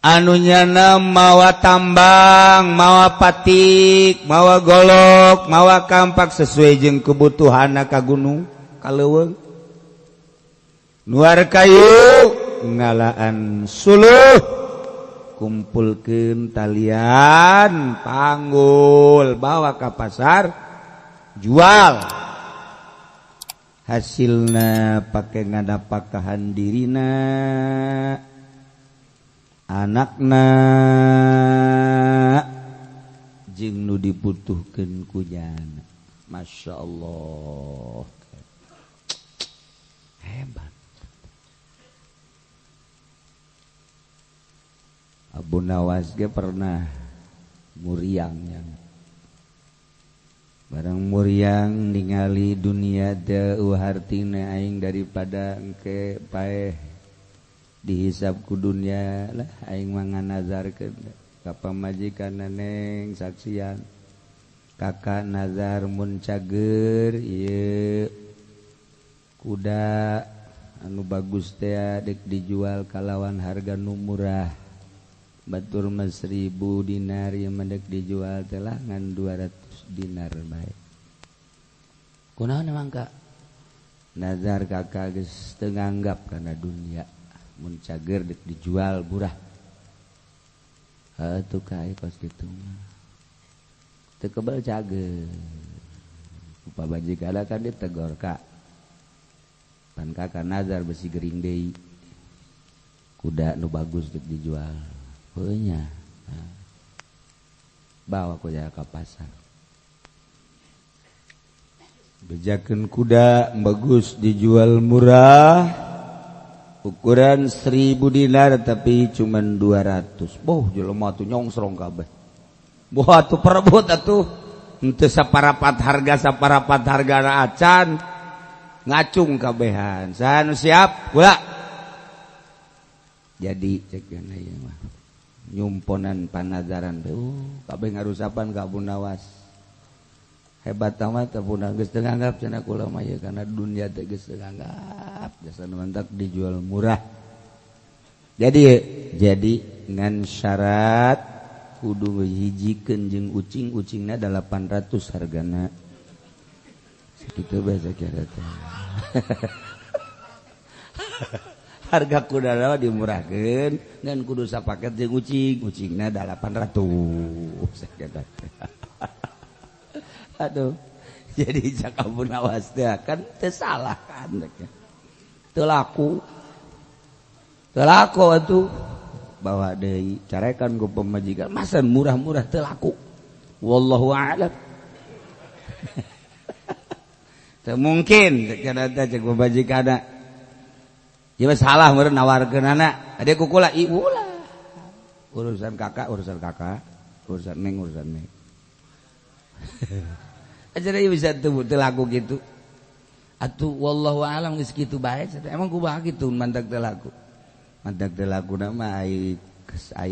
anu nyana mawa tambang, mawa patik, mawa golok, mawa kampak sesuai jeung kebutuhanna ka gunung, ka leuweung. Nuar kayu ngalaan suluh kumpulkeun talian panggul bawa ka pasar jual. Hasilna pake ngadapakahan dirina anakna jeung nu dibutuhkeun ku nyana. Masya Allah hebat. Abu Nawas ge pernah muriangnya. Barang muriang ningali dunia teu hartina aing daripada engke paeh dihisab ku dunia lah aing mah nganazarkeun ka pamajikan neneng saksian kakak nazar mun cager ieu kuda anu bagus teh dek dijual kalawan harga nu murah batur mah 1000 dinar ieu mah dek dijual teh lah ngan 200 dinar bae. Kunaon emang Kak? nazar kakak geus teu nganggap kana dunia mun cager dijual murah atuh kae kos kitu mah teu kebal cager pabajikana kan ditegor ka pan kakak nazar besi gering deui kuda nu bagus dijual heuh nya bawa ku jaga ka pasar bejakeun kuda bagus dijual murah ukuran 1000 dinar tapi cuman 200 boh jelema tuh nyongsrong kabeh boh atuh perebut atuh henteu saparapat harga acan ngacung kabehan saha nu siap kula jadi cek kana ieu mah nyumponan panazaran kabeh ngarusapan ka Abu Nawas hebat amat Abu Nawas geus teu nganggap cenah kula mah ye kana dunia teh geus teu nganggap jasa mantak dijual murah jadi ngan syarat kudu hijikeun jeung ucing-ucingna 800 hargana sakitu bae sakira teh harga kuda nawa dimurahkeun ngan kudu sapaket jeung ucingna 800 sakira teh aduh jadi cak Abu Nawas teh kan teu salah kan teu laku atuh bawa deui carekan ku pemajikan masa murah-murah teu laku wallahu a'lam teu mungkin kana teh cek pemajikanna ieu mah salah meureun nawarkeunana ade kukula ulah urusan kakak urusan neng aja ieu bisa teu laku kitu atuh wallahu a'lam geus kitu bae emang kumaha kitu mantak teu laku nama ai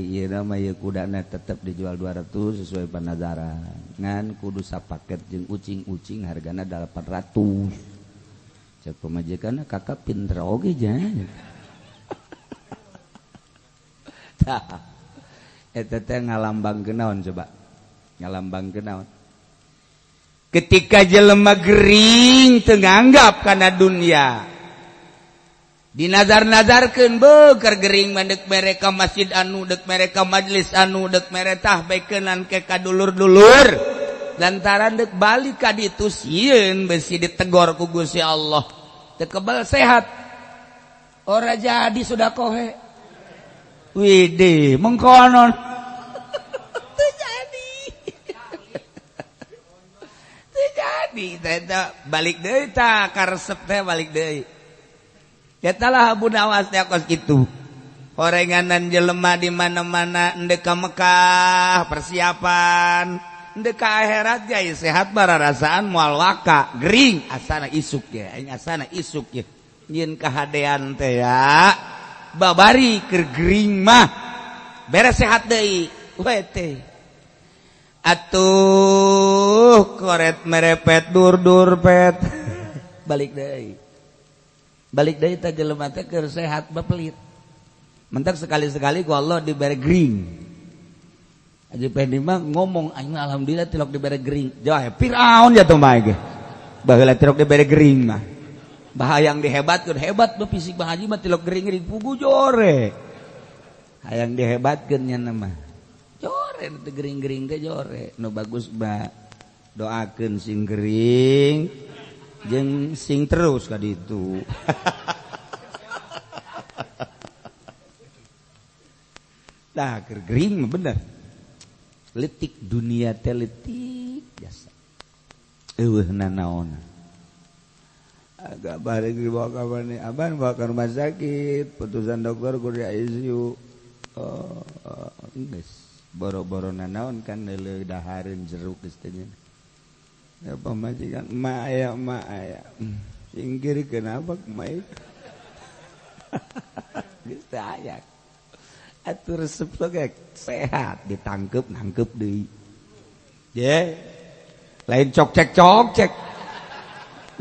ieu nama ieu kudana tetep dijual 200 sesuai panazaran ngan kudu sapaket jeung ucing hargana 800 cek pemajikanna kakak pinter oge jan tah eta teh ngalambangkeun naon coba ngalambangkeun naon ketika jelema gering teu nganggap kana dunia dinazar-nazarkeun keur gering mandek mereka masjid anu dek mereka majelis anu dek meretah baikeunan ke kadulur-dulur lantaran dek balik ka ditu sieun besi ditegor ku Gusti Allah teu kebal sehat ora jadi sudah kohe widih mengkonon teu jadi teh balik deui tah ka resep teh balik deui katalah Abu Nawas teh kos kitu horenganan jelema di mana-mana endek ka Mekah persiapan endek ka akhirat jai sehat bararasaan moal waka gering asana isuk ya aing asana isuk ya nyeun kahadean teh ya babari keur gering mah beres sehat deui we teh atuh koret merepet dur pet balik deui teh jelema teh keur sehat bepelit mentak sekali-sekali ku Allah dibere gering aja pendi mah ngomong aing alhamdulillah tilok dibere gering jauh Firaun ya tong bae ge baheula tilok dibere gering mah bahayang dihebatkeun hebat be fisik Bang Haji mah tilok gering pugu jore hayang dihebatkeun nya mah jore teh gering-gering teh jore nu bagus ba doakeun sing gering jeung sing terus ka ditu tah keur gering mah bener letik dunia teh letik biasa eueuhna naon agak bareng dibawa ka mana aban bawa ka rumah sakit putusan dokter kudu di ICU geus boro-borona naon kan leuleuh dahareun jeruk geus teh ya pemajikan emak aya singgir kenapa emak geus teh aya atuh resep ge sehat ditangkep deui ye lain cok cek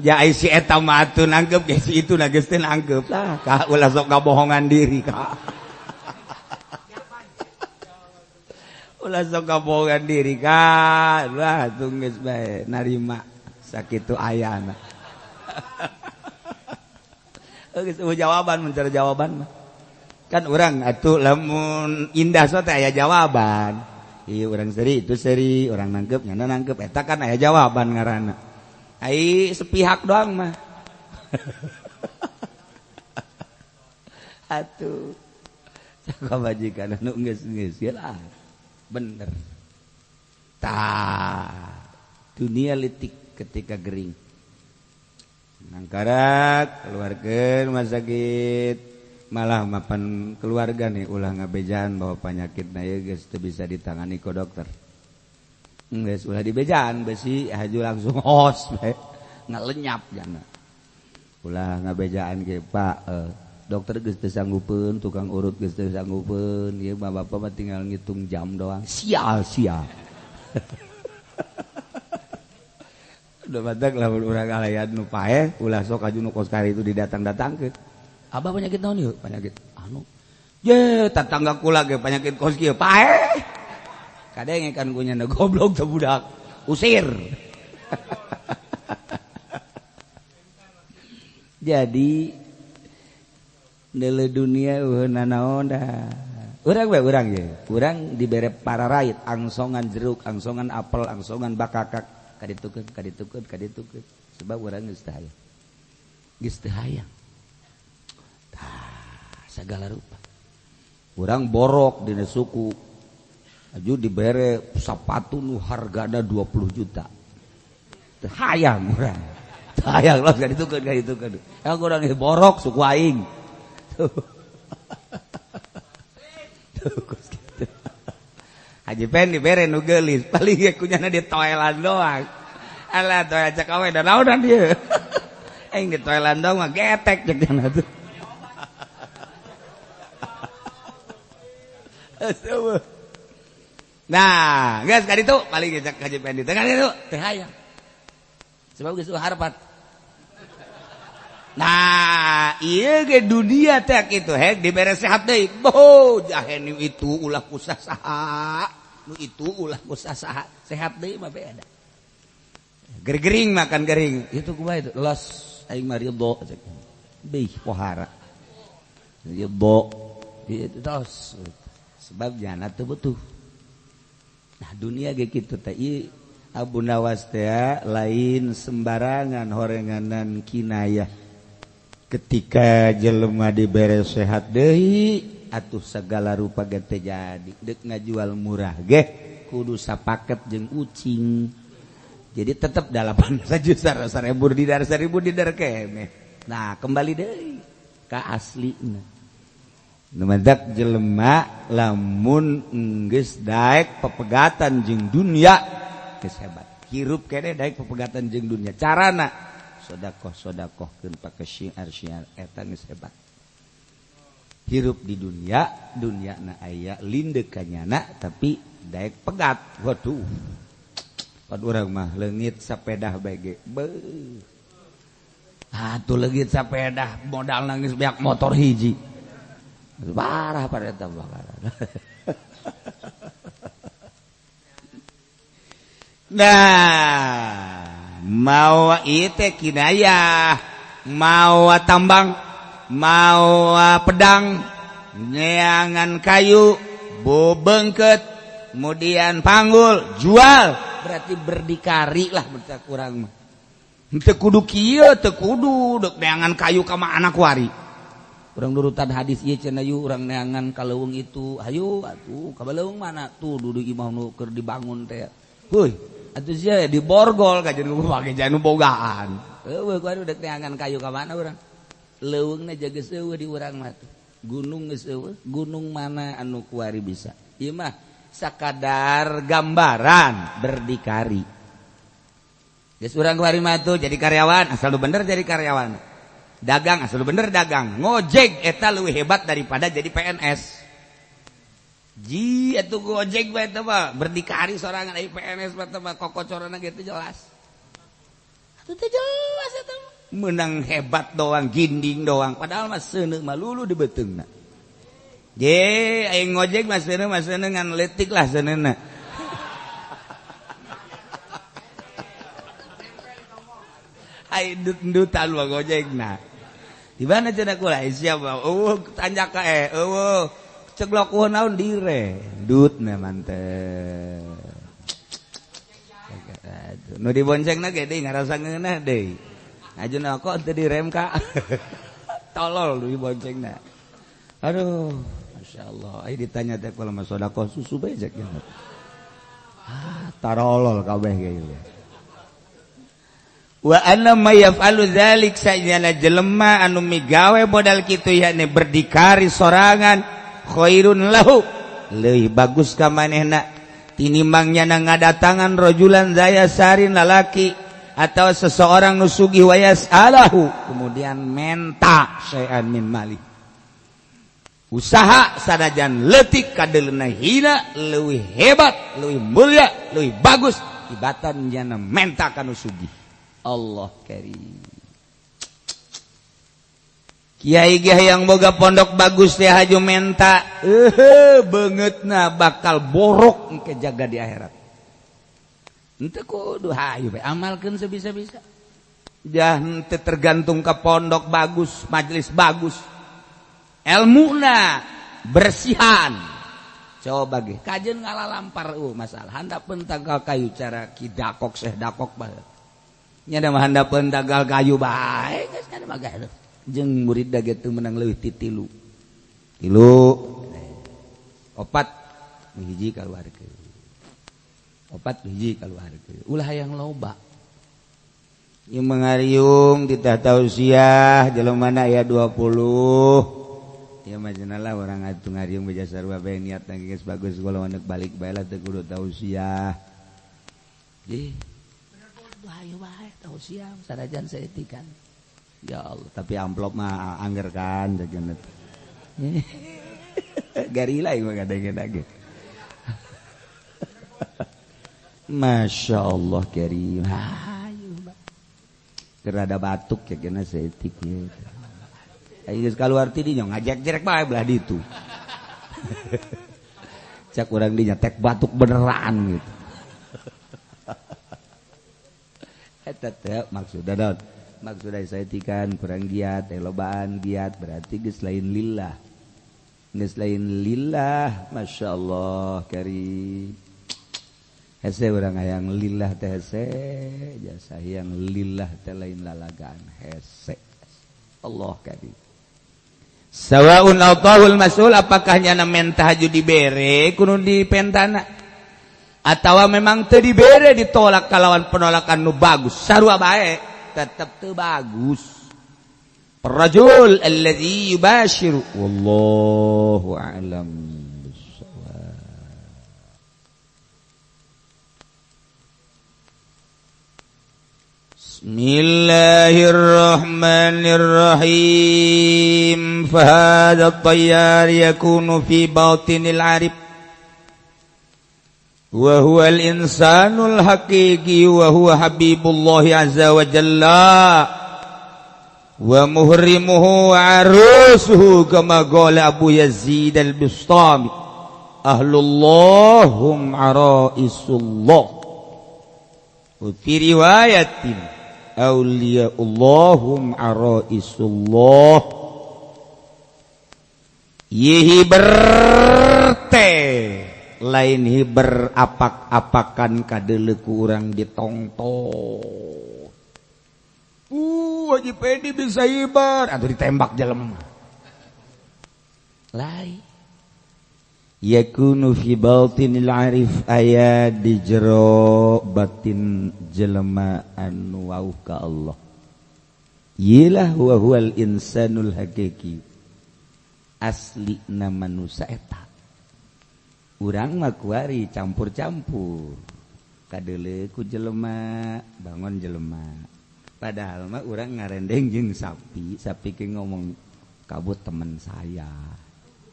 ya si eta mah atuh nangkep ge si itu na geus teh nangkep lah ka ulah sok ngabohongan diri ka ulah sok ngabohongan diri ka lah tunggeus bae narima sakitu ayana jawaban mencari jawaban kan orang atuh lamun indah so teh aya jawaban. Ieu urang seri itu seri, orang nangkep nyana nangkep eta kan aya jawaban ngaranna. Ai sepihak doang mah. Atuh. Kabajikan anu geus-geus lah. Bener. Tah. Dunia litik ketika gering. Nangkarak keluarkeun rumah sakit malah mapan keluarga nih ulah ngabejaan bahwa penyakitna ieu geus teu bisa ditangani ku dokter. Geus ulah dibejaan besi haju langsung hos bae ngalenyap jana. Ulah ngabejaan ge Pak dokter geus teu sanggupeun, tukang urut geus teu sanggupeun, ieu mah bapak mah tinggal ngitung jam doang. Sial. Udah badak lamun urang alayan nu paeh, ulah sok aju nu kos kari itu didatang-datangkeun. Abah penyakit naon ieu? Penyakit anu. Ye, tetangga kula ge penyakit kos kieu paeh. Kadengekan ku nya goblok teh budak. Usir. Jadi nele dunia nanaon dah. Urang ye. Urang dibere para raid, angsongan jeruk, angsongan apel, angsongan bakakak, kaditukeun. Sebab urang geus teu hayang. Geus teu hayang. Tah, sagala rupa. Urang borok dina suku. Aju dibere sapatu nu hargana 20 juta. Teu hayang urang. Teu hayang los kaditukeun. Urang ge borok suku aing. Haji Pen dibere nu geulis paling ge kunyana di toilan doang. Alah toilan cek awe da naonan dieu. Aing di toilan doang mah getek jeung cenah tuh. Nah, geus ka ditu paling ge cek Haji Pen di tengah ditu teh hayang. Sebab geus harapat. Nah, iya ge dunia teh kitu hek dibere sehat deui. Boh, jahe nu itu ulah ku saha. Nu itu ulah ku saha. Sehat deui mah beda. Gering makan gering. Itu kumaha itu? Los aing mah ridho. Beuh pohara. Ridho. Itu tos. Sebab jana teu butuh. Nah, dunia ge kitu teh ieu Abu Nawas teh lain sembarangan horenganan kinayah. Ketika jelema dibere sehat deui atuh sagala rupa ge teh jadi deuk ngajual murah ge kudu sapaket jeung ucing. Jadi tetep 8 juta 1000 didar 1000 didar keneh. Nah, kembali deui ka aslina. Numadak jelema lamun geus daek pepegatan jeung dunia geus hebat. Hirup keneh daek pepegatan jeung dunia. Carana sodakoh-sodakohkeun pake syiar-syiar eta geus hebat. Hirup di dunia na aya lindekanyana tapi daek pegat. Waduh. Pan urang mah leungit sapedah bae ge. Beuh. Atuh leungit sapedah modal nangis beak motor hiji. Parah pada eta bakaran. Nah, mau ite kinayah, mau tambang, mau pedang, nyeangan kayu, bobengket, kemudian panggul, jual. Berarti berdikari lah berarti kurang mah. Teu kudu kieu, teu kudu dek neangan kayu ka anak wari. Urang nurutan hadis ieu cenah yu urang neangan ka leuweung itu, hayu atuh ka leuweung mana tuh dudu imah nu keur dibangun teh. Heuy, atuh sia diborgol ka jeung pake janu bogaan. Eueuh kudu dek neangan kayu ka mana urang. Leuweungna jaga seueuh di urang mah tuh. Gunung geus eueuh, gunung mana anu kuari bisa. Ieu mah sakadar gambaran berdikari. Geus urang kuari mah tuh jadi karyawan, asal lu bener jadi karyawan. Dagang asal lu bener dagang. Ngojek eta leuwih hebat daripada jadi PNS. Ji atuh gojek bae teh mah berdikari sorangan ai PNS mah teh mah kokocorana ge teh jelas. Atuh teh jelas eta mah. Menang hebat doang, ginding doang, padahal mah seuneu mah lulu di beuteungna. Je aing ngojek mah seuneu ngan leutik lah seuneuna. Ai dut-dutan mah gojekna. Di mana cenah kula siapa tanjak ka ceglok naon dire dutna mantep nu diboncengna ge deui ngarasa ngeunah deui ajeuna kok teu direm ka tolol diboncengna aduh masyaallah ai ditanya teh kula mah sedekah susu bae jak tarolol kabeh ge wa anna may yaf'alu dzalik sayyana jelema anu migawe modal kitu yakni berdikari sorangan khairun lahu leuwih bagus ka manehna tinimbang nyana ngadatangan rajulan zayasarin lalaki atau seseorang nusugi wayas alahu kemudian menta syai'an min mali usaha sanajan leutik kadeleuna hina leuwih hebat leuwih mulia leuwih bagus tibatan nyana menta ka nusugi Allah karim kiai yang boga pondok bagus teh haju menta beungeutna bakal borok engke jaga di akhirat henteu kudu hayu bae amalkeun sabisa-bisa jangan tergantung ke pondok bagus majelis bagus ilmuna bersihan coba ge kajeun ngalalampar masalah handapeun tagal kayu cara kidakok seh dakok bae nya da mah handapeun tagal kayu bae geus nya mah gaeuh jeung murid da gitu menang leuwih ti tilu opat hiji kaluarkeun opat hiji kaluarkeun ulah hayang loba ieu mangariung titah tausiah jelemana aya 20 ya majenalah urang atuh ngariung beja sarua bae niat geus bagus kula anak balik bae lah teu kudu tausiah bener hayu bae tausiah sanajan saeutik kan ya Allah tapi amplop mah angger kan jageuna garila mah kadang-kadang ge Masya Allah karim hayu kerada batuk jageuna saeutik ye aya geus kaluar ti dinya ngajak jerek bae belah ditu cak urang dinya tek batuk beneran gitu eta teh maksudna daun maksudnya saya tikan kurang giat lobaan giat berarti geus lain lillah Masya Allah karim hese urang hayang lillah teh hese jasa yang lillah teh lain lalagaan hese Allah karim sawaun autahul mas'ul apakah nyana mentah haju dibere kudu dipentana atawa memang teu dibere ditolak kalawan penolakan nu bagus sarua bae tetap teu bagus rajul alladzi yubashiru wallahu a'lam bissawab Bismillahirrahmanirrahim fahadha at-tayyar yakunu fi batinil arif wa huwa al-insanul haqiqi wa huwa habibullahi azza wa jalla wa muhrimuhu wa arusuhu kama qala Abu Yazid al-Bustami ahlullahum araisullah wa fi riwayatin awliyaullahum araisullah yihi berte lain hiber apak-apakan kadeleku urang ditongtong Haji Pedi bisa hiber atau ditembak jelema lain yakunu fi batinil arif aya di jero batin jelema anu wauh ka Allah yilah wa huwal insanul haqiqi aslina manusia eta urang mah kuari campur-campur kadele ku jelema bangun jelema padahal mah urang ngarendeng jeung sapi ke ngomong kabut teman saya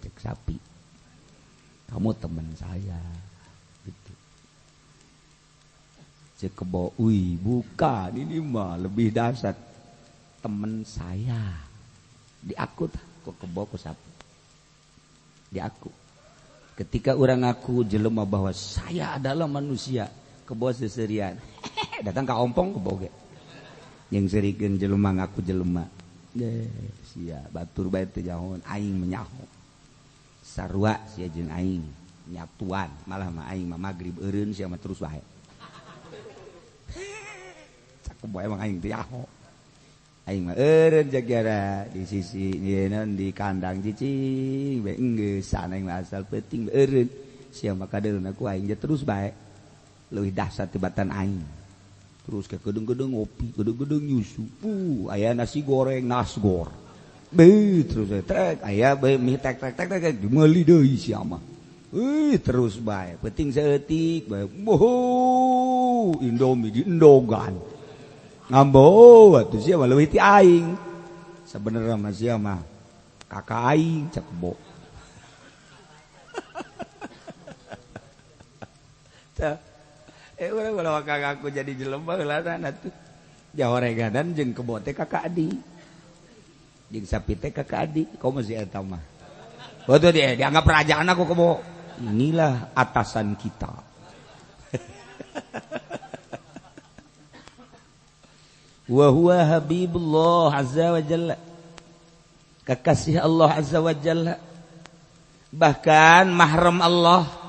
cek sapi kamu teman saya gitu cek kebo bukan ini mah lebih dahsyat teman saya di aku kok kebo ku sapi di aku ketika orang ngaku jelema bahwa saya adalah manusia kebo seserian datang ka ompong kebo ge yang serikeun jelema ngaku jelema sia batur bae teu jahon aing menyaho sarua sia jeung aing nyatuan malah mah aing mah magrib eureun sia mah terus bae cakup bae emang aing teu nyaho aing mah eureun jagara di sisi nyeun di kandang cicing bae geus sana aing mah asal penting eureun sia mah kadeulna ku aing terus bae leuwih dahsyat tibatan aing terus ke gedung-gedung ngopi gedung-gedung nyusu aya nasi goreng nasgor terus trek aya mie tek meuli deui sia mah terus bae penting saeutik bae Indomie di endogan ngambo atuh sia mah leuwih ti aing sabenerna mah sia mah kakak aing cek bo urang ulah kakakku jadi jelema heulana atuh jahoreganan jeung kebo teh kakak adik jeung sapi teh kakak adik komo si eta mah betul dia dianggap kerajaan aku kebo inilah atasan kita wa huwa habibullah azza wa jalla kekasih Allah azza wa jalla bahkan mahram Allah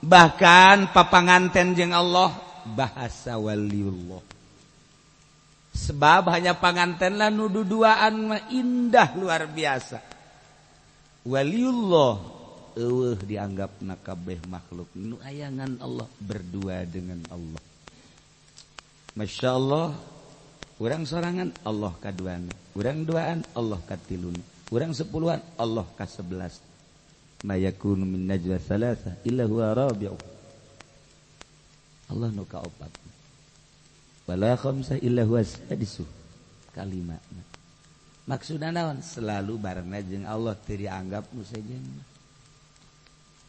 bahkan papanganten jeung Allah bahasa waliullah sebab hanya panganten lah nu duduaan mah indah luar biasa waliullah eueuh dianggapna kabeh makhluk nu ayangan Allah berdua dengan Allah Masya Allah urang sorangan Allah kaduana urang duaan Allah katiluna urang sepuluhan Allah ka-11 ma yakunu min najwa thalatha illa huwa rabi'u Allah nu kaopat wala khamsa illa huwa sadisu kalimatna maksudna naon selalu barenna jeung Allah teu dianggap nu sejen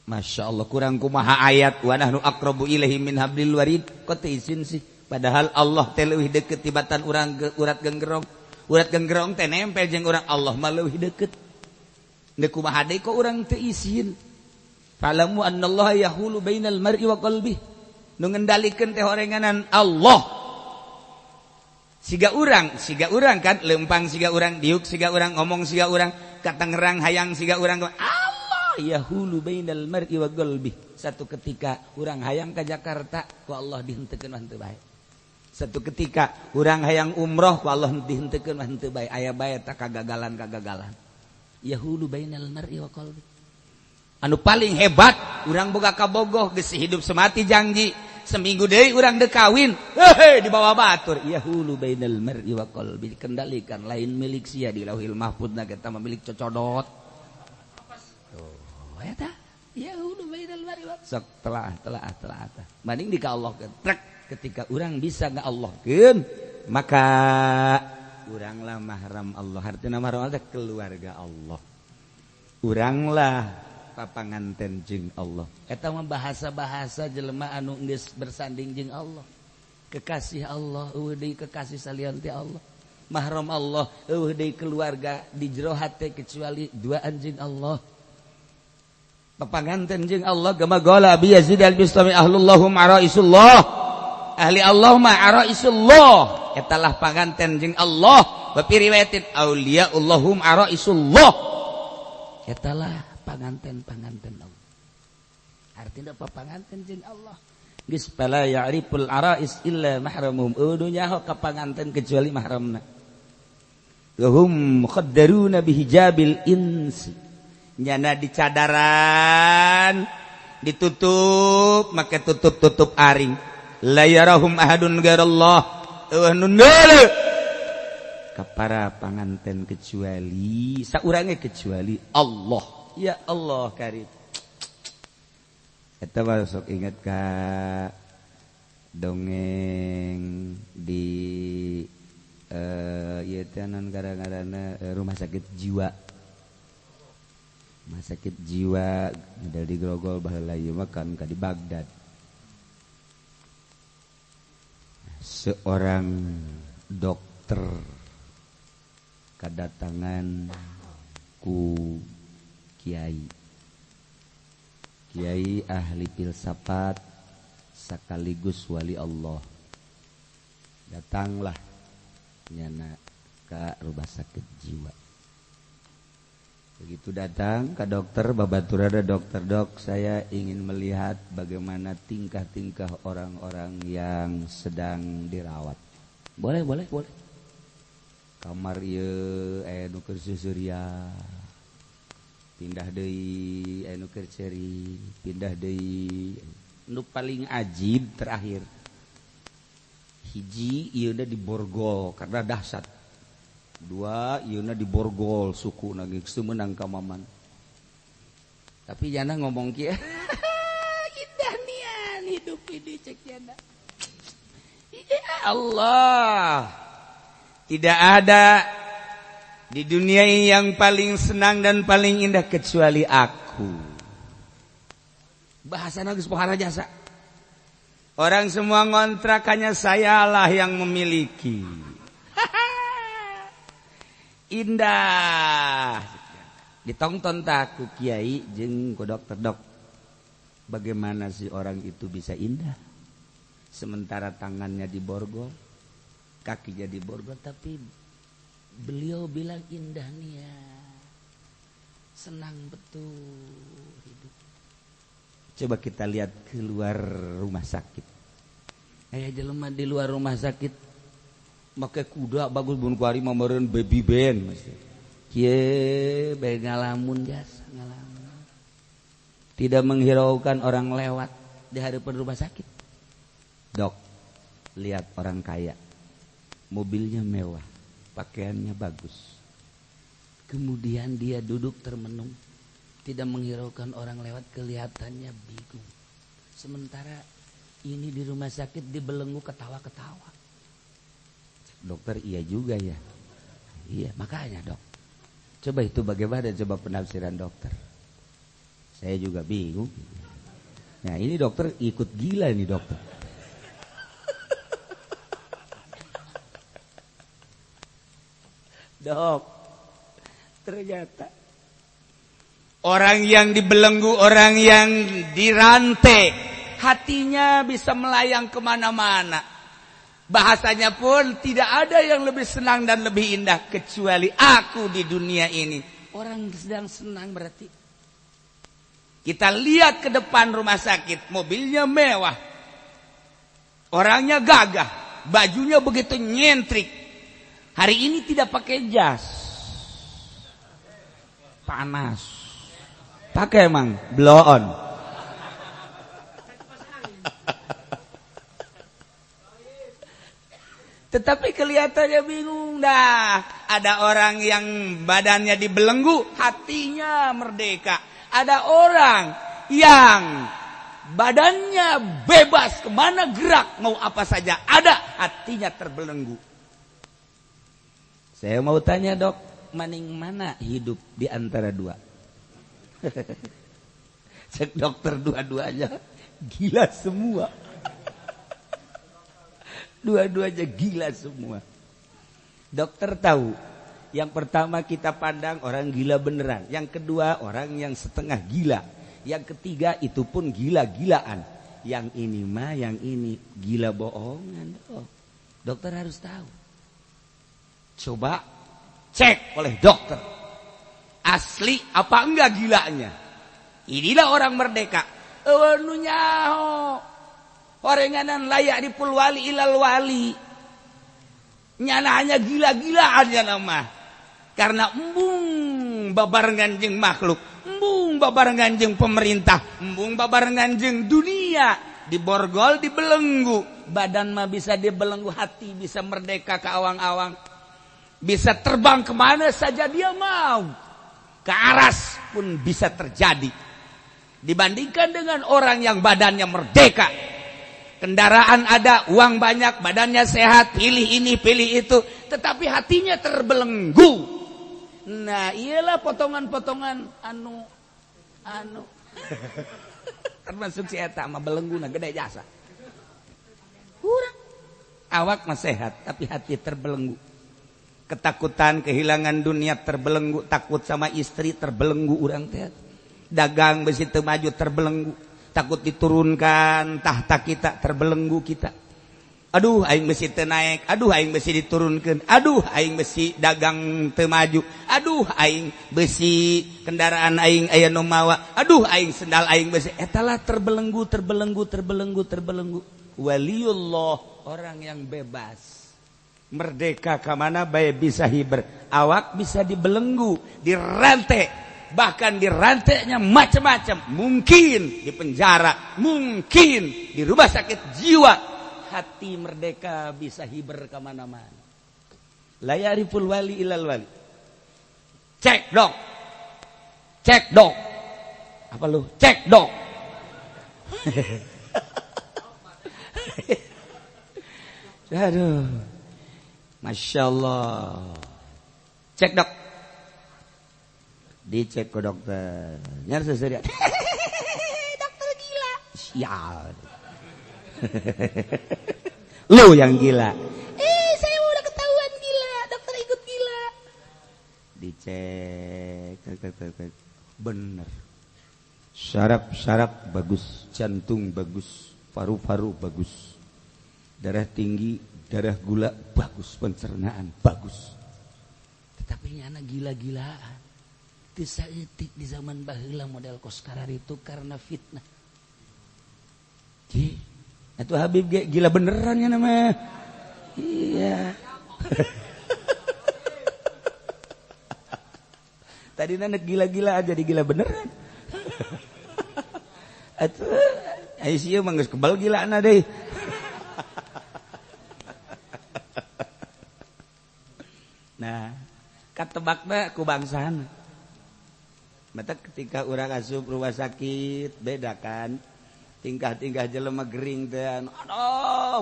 Masya Allah kurang kumaha ayat wa nahnu aqrabu ilaihi min hablil warid kok teu izin sih padahal Allah teh leuwih deukeut tibatan urang urat genggerong teh nempel jeung urang Allah mah leuwih deukeut da kumaha deui kok urang teu izin falamu annallaha yahulu bainal mar'i wa qalbi nu ngendalikeun teh horenganan Allah siga urang kan lempang siga urang diuk siga urang ngomong siga urang katangerang hayang siga urang Allah yahulu bainal mar'i wa qalbi satu ketika urang hayang ka Jakarta ku Allah dihenteukeun mah henteu bae satu ketika urang hayang umroh ku Allah dihenteukeun mah henteu bae aya bae tak kagagalan yahulu bainal mar'i wa qalbi anu paling hebat urang boga kabogoh geus hidup semati janji seminggu deui urang deuk kawin dibawa batur yahulu bainal mar'i wa qalbi dikendalikan lain milik sia di lauhil mahfuz na eta mah milik cocodot oh eta yahulu bainal mar'i wa sok telah mending di ka Allah trek ketika urang bisa ngallahkeun maka uranglah mahram Allah artina mahram Allah keluarga Allah uranglah papanganten jeung Allah eta mah bahasa-bahasa jelema anu geus bersanding jeung Allah kekasih Allah eueuh deui kekasih salian ti Allah mahram Allah eueuh deui keluarga di jero hate kecuali duaan jeung Allah papanganten jeung Allah gama qala bi Yazid al-Bistami ahlullahum araisullah ahli Allah ma araisullah etalah panganten jeung Allah bapi riwayatin auliaullahum araisullah etalah panganten Allah artinya apa panganten jeung Allah geus fala ya'riful arais illa mahramum udunya ka panganten kecuali mahramna lahum muqaddaruna bihijabil insi nyana dicadaran ditutup make tutup aring la yarahum ahadun ghairallah nundale ka para panganten kecuali saurange kecuali Allah ya Allah karim eta mah sok inget ka dongeng di ieu teh naon gara-garana rumah sakit jiwa model di Grogol baheula ieu mah kan ka di Baghdad seorang dokter kedatangan ku kiai ahli filsafat sekaligus wali Allah datanglah nyana ke rumah sakit jiwa. Begitu datang ke dokter, babaturana dokter, dok, saya ingin melihat bagaimana tingkah-tingkah orang-orang yang sedang dirawat. Boleh. Kamar ieu aya nu keur susurya. Pindah deui aya nu keur ceri, pindah deui. Nu paling ajib terakhir. Hiji ieuna di borgol karena dahsyat. Dua ieuna di borgol suku nage seumeunang ka maman. Tapi jana ngomong kieu indah nian hidup ini cek jana. Ya Allah, tidak ada di dunia ini yang paling senang dan paling indah kecuali aku. Bahasana geus pohara jasa. Orang semua ngontrak, hanya sayalah yang memiliki. Indah. Ditonton tak ku kiai jeung ku dokter, dok. Bagaimana sih orang itu bisa indah? Sementara tangannya di borgol, kakinya di borgol, tapi beliau bilang indah nih ya. Senang betul hidup. Coba kita lihat keluar rumah sakit. Jelema di luar rumah sakit make kuda bagus bun kuari mameureun baby band mesti. Kieu bae ngalamun jasa ngalamun. Tidak menghiraukan orang lewat di hadapan rumah sakit. Dok, lihat orang kaya. Mobilnya mewah, pakaiannya bagus. Kemudian dia duduk termenung, tidak menghiraukan orang lewat, kelihatannya bingung. Sementara ini di rumah sakit dibelenggu ketawa-ketawa. Dokter, iya juga ya. Iya, makanya dok. Coba itu bagaimana coba penafsiran dokter? Saya juga bingung. Nah ini dokter ikut gila nih dokter. Dok, ternyata orang yang dibelenggu, orang yang dirantai, hatinya bisa melayang kemana-mana. Bahasanya pun tidak ada yang lebih senang dan lebih indah kecuali aku di dunia ini. Orang sedang senang berarti. Kita lihat ke depan rumah sakit, mobilnya mewah, orangnya gagah, bajunya begitu nyentrik. Hari ini tidak pakai jas, panas. Pakai emang blow on. Tetapi kelihatannya bingung dah. Ada orang yang badannya dibelenggu, hatinya merdeka. Ada orang yang badannya bebas, kemana gerak, mau apa saja ada, hatinya terbelenggu. Saya mau tanya dok, maning mana hidup di antara dua? Cek dokter dua-duanya gila semua. Dua-duanya gila semua. Dokter tahu, yang pertama kita pandang orang gila beneran, yang kedua orang yang setengah gila, yang ketiga itu pun gila-gilaan, yang ini mah yang ini gila bohongan. Dokter harus tahu. Coba cek oleh dokter, asli apa enggak gilanya. Inilah orang merdeka. Orenganan layak dipulwali ilal wali. Nyana hanya gila-gilaan ya nama. Karena embung babarengan jeung makhluk, embung babarengan jeung pemerintah, embung babarengan jeung dunia. Diborgol, dibelenggu. Badan mah bisa dibelenggu, hati bisa merdeka ke awang-awang. Bisa terbang kemana saja dia mau. Ke aras pun bisa terjadi. Dibandingkan dengan orang yang badannya merdeka. Kendaraan ada, uang banyak, badannya sehat, pilih ini, pilih itu, tetapi hatinya terbelenggu. Nah, iyalah potongan-potongan anu termasuk si eta mah belengguna gede jasa. Kurang awak mah sehat, tapi hati terbelenggu. Ketakutan kehilangan dunia terbelenggu, takut sama istri terbelenggu urang teh. Dagang besi teu maju terbelenggu. Takut diturunkan tahta kita, terbelenggu kita. aduh aing besi teu naek, aduh aing besi diturunkeun, aduh aing besi dagang teu maju, aduh aing besi kendaraan aing aya nu mawa, aduh aing sendal aing besi, eta lah terbelenggu. Waliullah, orang yang bebas, merdeka ka mana bae bisa hiber, awak bisa dibelenggu, dirantai. Bahkan dirantainya macam-macam, mungkin di penjara, mungkin di rumah sakit jiwa. Hati merdeka bisa hiber kemana-mana. La yariful wali ilal wali. Cek dok. Apa lu? Cek dok. Aduh, masya Allah. Cek dok. Dicek ke dokter. Nyar seserian. Dokter gila. Sial. Lu yang gila. Saya udah ketahuan gila. Dokter ikut gila. Dicek. Bener. Saraf bagus. Jantung bagus. Paru-paru bagus. Darah tinggi. Darah gula bagus. Pencernaan bagus. Tetapi ini anak gila-gilaan. Disaeutik di zaman baheula model koskarar itu karena fitnah. Itu Habib gila beneran ya nama. Iya. Tadi anak gila-gila aja di gila beneran. Atuh Aisyah mah geus kebal gilaana deui. Nah, katebakna ku bangsana. Mata ketika urang asup rumah sakit beda kan tingkah-tingkah jelema gering teh aduh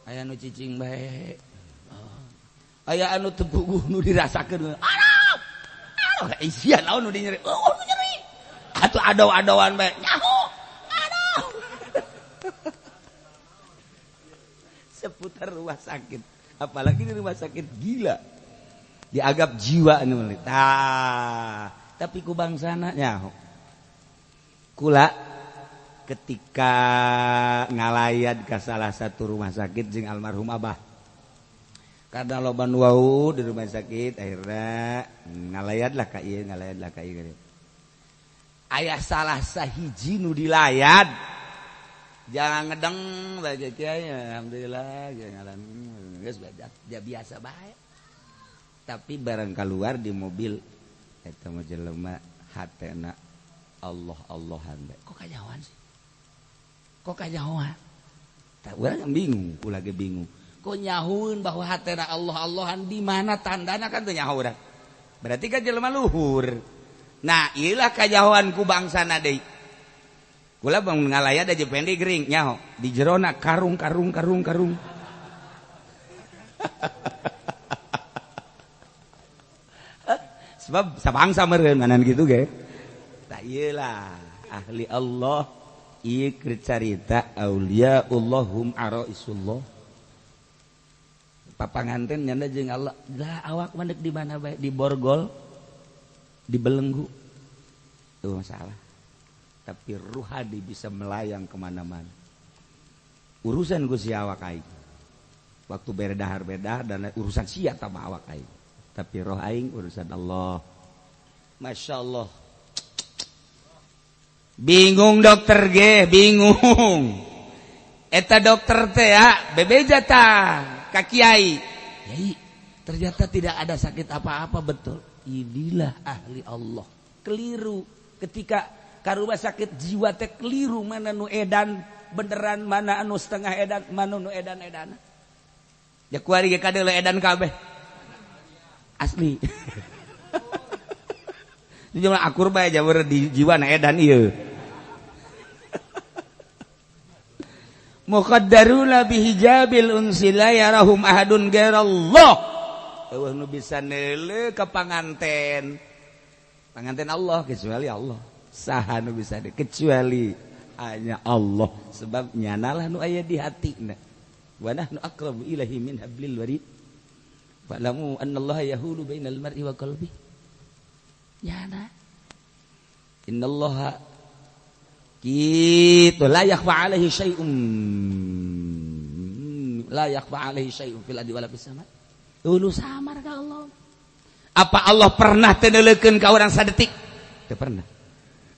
aya nu cicing bae aya anu teu puguh nu dirasakeun aduh sia naon nu nyeri nu nyeri atuh adaw-adawan bae nyaho aduh seputar rumah sakit apalagi di rumah sakit gila dianggap jiwa tapi ku bangsana nyaho kula ketika ngalayat ke salah satu rumah sakit jeung almarhum abah karena loba nu wau di rumah sakit akhirnya ngalayatlah ka ieu aya salah sahiji nu dilayat jangan ngedeng bae kieu alhamdulillah jangan geus biasa bae. Tapi barang keluar di mobil eta mah jelema hatena Allah-Allahan bae. Kok kajahoan sih? Kok kajahoan? Tah urang bingung, ku lagi bingung. Kok nyahueun bahwa hatena Allah-Allahan di mana tandana kan teu nyaho urang. Berarti kan jelema luhur. Nah, ieulah kajahoan ku bangsana deui. Kula bang ngalayat aja pendek gering nyaho di jerona karung. Sebab sabangsa meureun nganan kitu ge. Tah ieulah ahli Allah ieu keur carita auliaullahum araisullah. Papanganten nyanda jeung Allah. Lah awak mandek di mana bae? Di borgol, di belenggu. Tuh masalah. Tapi ruhani bisa melayang kemana-mana. Urusan Gusti awak aing. Waktu berdahar dan urusan sia sama awak aing. Tapi roh aing urusan Allah. Masya Allah. Bingung dokter ge, bingung. Eta dokter teh ya, bebeja tah ka kiai. Yai, ternyata tidak ada sakit apa-apa betul. Inilah ahli Allah. Keliru ketika ka rumah sakit jiwa teh keliru mana nu edan beneran, mana anu setengah edan, mana nu edan-edan. Ya kuari ge kadeu edan kabeh. Asli. Jumlah akur bae jaweur di jiwa na edan ieu. Muqaddaruna bihijabil unsila yarahum ahadun ghairallah. Eueuh nu bisa neuleuh ka panganten. Panganten Allah kecuali Allah. Saha nu bisa kecuali hanya Allah. Sebab nyanalah nu aya di hatina. Wa nahnu aqrabu ilaihi min hablil warid. Fa'lamu annallaha yahulu bainal mar'i wa qalbi. Nyana. Innallaha Gitu la yakhfa alaihi syai'un fil ardi wala fis sama. Ulu samar ka Allah. Apa Allah pernah teu neuleukeun ka urang sadetik? Teu pernah.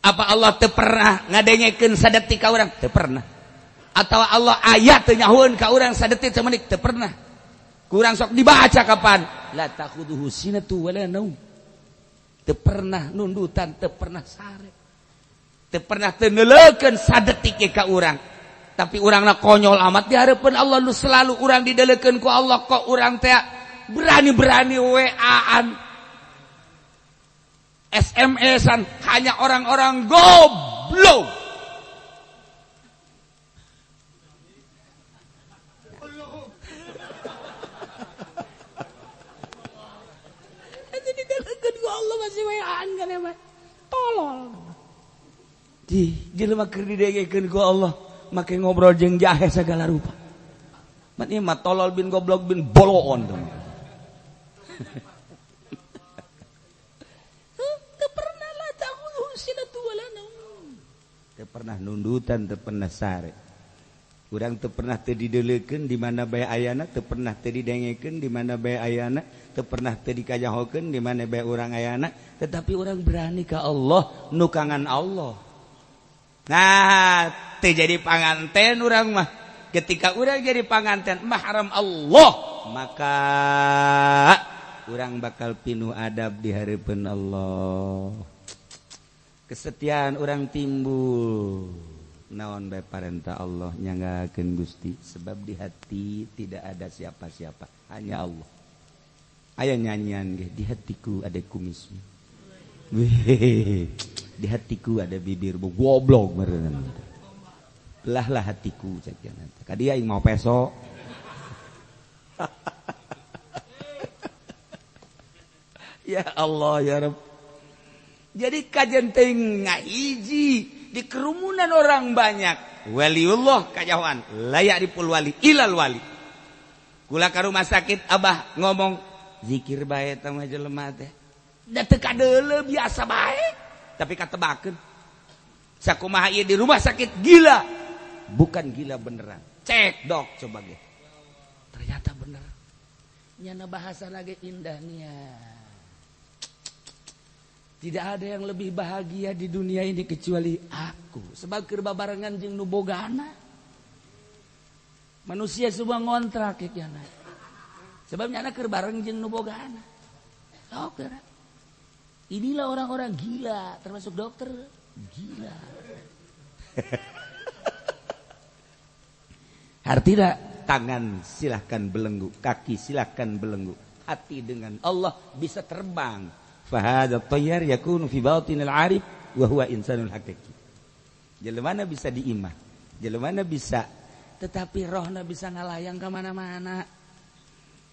Apa Allah teu pernah ngadengekeun sadetik ka urang? Teu pernah. Atau Allah aya teu nyahoeun ka urang sadetik samenik? Teu pernah. Kurang sok dibaca kapan? La takhuduhu sinatu wala naum. Teu pernah nundutan, teu pernah sare. Teu pernah teu neuleukeun sadetik ka urang. Tapi urangna konyol amat di hareupeun Allah nu selalu urang dideleukeun ku Allah kok urang teh berani-berani WA-an SMS-an hanya orang-orang goblok. Jadi dideleukeun ku Allah masih WA-an kan ya, tolol. Di jelema keur didengekeun ku Allah make ngobrol jeung jahe segala rupa. Man ieu mah tolol bin goblok bin boloon tuh. Teu pernah lah ta'khudhuhu sinatun wala naum. Teu pernah nundutan, teu pernah sare. Urang teu pernah teu dideuleukeun di mana bae ayana, teu pernah teu didengekeun di mana bae ayana, teu pernah teu dikajahokeun di mana bae urang ayana, tetapi urang berani ka Allah, nu kangan Allah. Nah, teu jadi panganten urang mah. Ketika urang jadi panganten mahram Allah, maka urang bakal pinuh adab di hareupeun Allah. Kesetiaan urang timbul. Naon bae parentah Allah nyanggakeun Gusti, sebab di hati tidak ada siapa-siapa, hanya Allah. Aya nyanyian ge, di hatiku ada kumismu. Weh. Di hatiku ada bibirmu goblok meureun. Belahlah hatiku cek nanti. Kadi aing mau peso. Ya Allah ya Rabb. Jadi kajen teuing ngahiji di kerumunan orang banyak. Waliullah kajauhan, layak dipul wali ilal wali. Kula ka rumah sakit abah ngomong zikir bae teh mah jelema teh. Da teu kadeuleu biasa bae. Tapi katebakeun sakumaha ieu di rumah sakit gila, bukan gila beneran. Cek dok coba ge, ternyata bener. Nyana bahasa lagi indahnya. Tidak ada yang lebih bahagia di dunia ini kecuali aku. Sebab keur babarengan jeung nu bogana. Manusia semua ngontrak kiana. Sebab nyana keur bareng jeung nu bogana. Sok geura. Inilah orang-orang gila, termasuk dokter gila. Artinya tangan silahkan belenggu, kaki silahkan belenggu, hati dengan Allah bisa terbang. Fahadha tayyar yakunu fi batinil arif wa huwa insanul haqiqi. Jelemana bisa diimah, jelemana bisa, tetapi rohna bisa ngalayang ke mana-mana.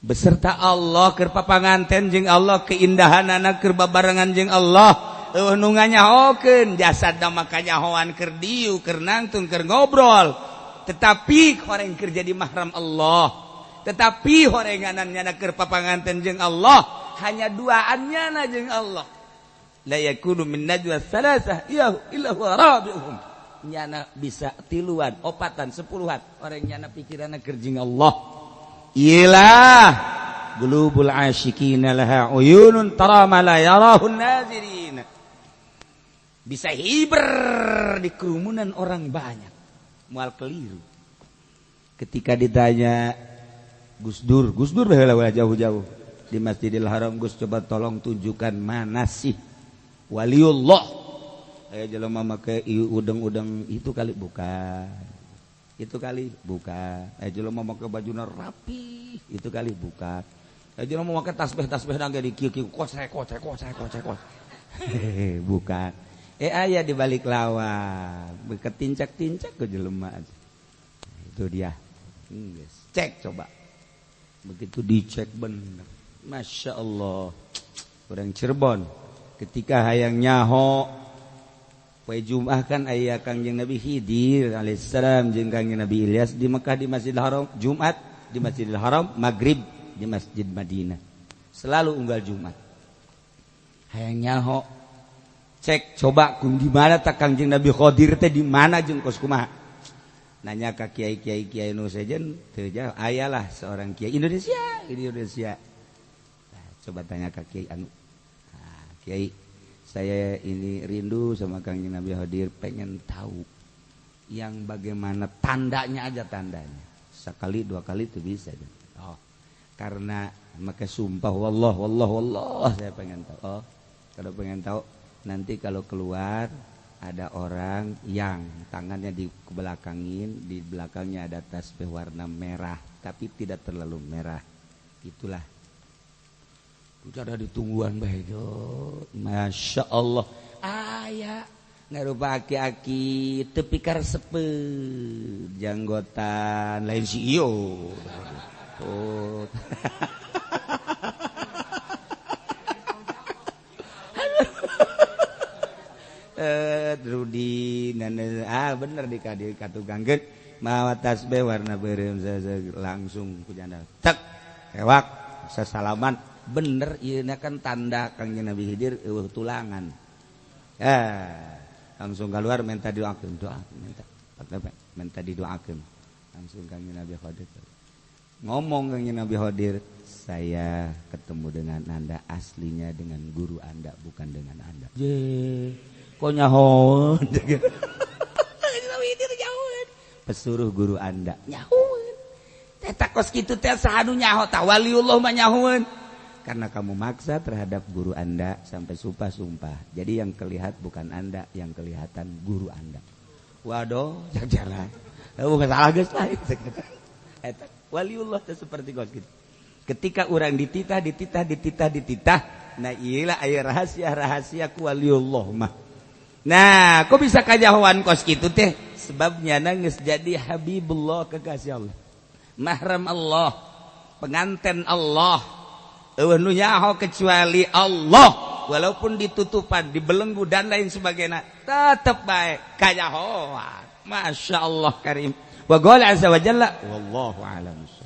Beserta Allah keur papanganten jeung Allah keindahanana keur babarengan jeung Allah nu nganyahokeun jasadna mah kanyahoan keur diu keur nangtung keur ngobrol tetapi horeng keur jadi mahram Allah tetapi horenganannya keur papanganten jeung Allah hanya duaannya na jeung Allah la yakunu min najwa salasah illa huwa rabi'uhum nyana bisa tiluan opatan sepuluhan horeng nyana pikiranna keur jeung Allah. Iyalah qulubul asyikin laha uyunun tara ma la yarahun nazirin. Bisa hiber di kerumunan orang banyak. Moal keliru. Ketika ditanya Gus Dur baheula jauh-jauh di Masjidil Haram, Gus coba tolong tunjukkan mana sih waliullah. Aya jelema make udeng-udeng itu kali bukan. Itu kali bukan. Jelema make bajuna rapi, itu kali bukan. Jelema make tasbih nangge di kieu-kieu kocek. Bukan. Aya di balik lawan, beketincak-tincak ke jelema. Itu dia. Cek coba. Begitu dicek bener. Masya Allah. Orang Cirebon ketika hayang nyaho poe Jumat kan aya Kangjeng Nabi Khidir alaihissalam jeung Kangjeng Nabi Ilyas di Mekah di Masjidil Haram, Jumat di Masjidil Haram, Maghrib di Masjid Madinah. Selalu unggal Jumat. Hayang nyaho Cek coba di mana tak Kangjeng Nabi Khidir teh di mana jeung kos kumaha. Nanya ke kiai nu sejen teu jauh ayalah seorang kiai Indonesia. Nah, coba tanya ke kiai anu. Nah, kiai saya ini rindu sama Kangjeng Nabi Khidir, pengen tahu yang bagaimana tandanya aja tandanya. Sekali dua kali itu bisa. Oh, karena maka sumpah wallah saya pengen tahu. Oh, kalau pengen tahu nanti kalau keluar ada orang yang tangannya dibelakangin, di belakangnya ada tasbih warna merah, tapi tidak terlalu merah. Itulah. Udah ada ditungguan bae do. Masya Allah. Aya ngarupa aki-aki teu pikar sepe janggotan lain si iyo. Oh. Rudi bener di katugangkeun mawa tasbih warna beureum langsung ku janda tek ewak sasalaman bener ieu kan tanda Kangjeng Nabi Khidir eueuh tulangan langsung keluar minta didoakeun minta didoakeun langsung Kangjeng Nabi Khidir ngomong Kangjeng Nabi Khidir saya ketemu dengan Anda aslinya dengan guru Anda bukan dengan Anda kok nyahoan pesuruh guru Anda nyahoan eta kos kitu teh sahanu nyaho tah waliullah mah nyahoan karena kamu maksa terhadap guru Anda sampai sumpah jadi yang kelihatan bukan Anda yang kelihatan guru Anda waduh jalan bukan salah geus lain eta waliullah teh seperti kos kitu ketika orang dititah nah iyalah aya rahasia ku waliullah mah. Nah, kok bisa kajahoan kos kitu teh? Sebabnya nangis jadi habibullah kekasih Allah. Mahram Allah, penganten Allah. Eueuh nu nyaho kecuali Allah. Walaupun ditutupan, dibelenggu dan lain sebagainya, tetep bae kajahoan. Masya Allah karim. Wa qala azza wa jalla wallahu a'lam.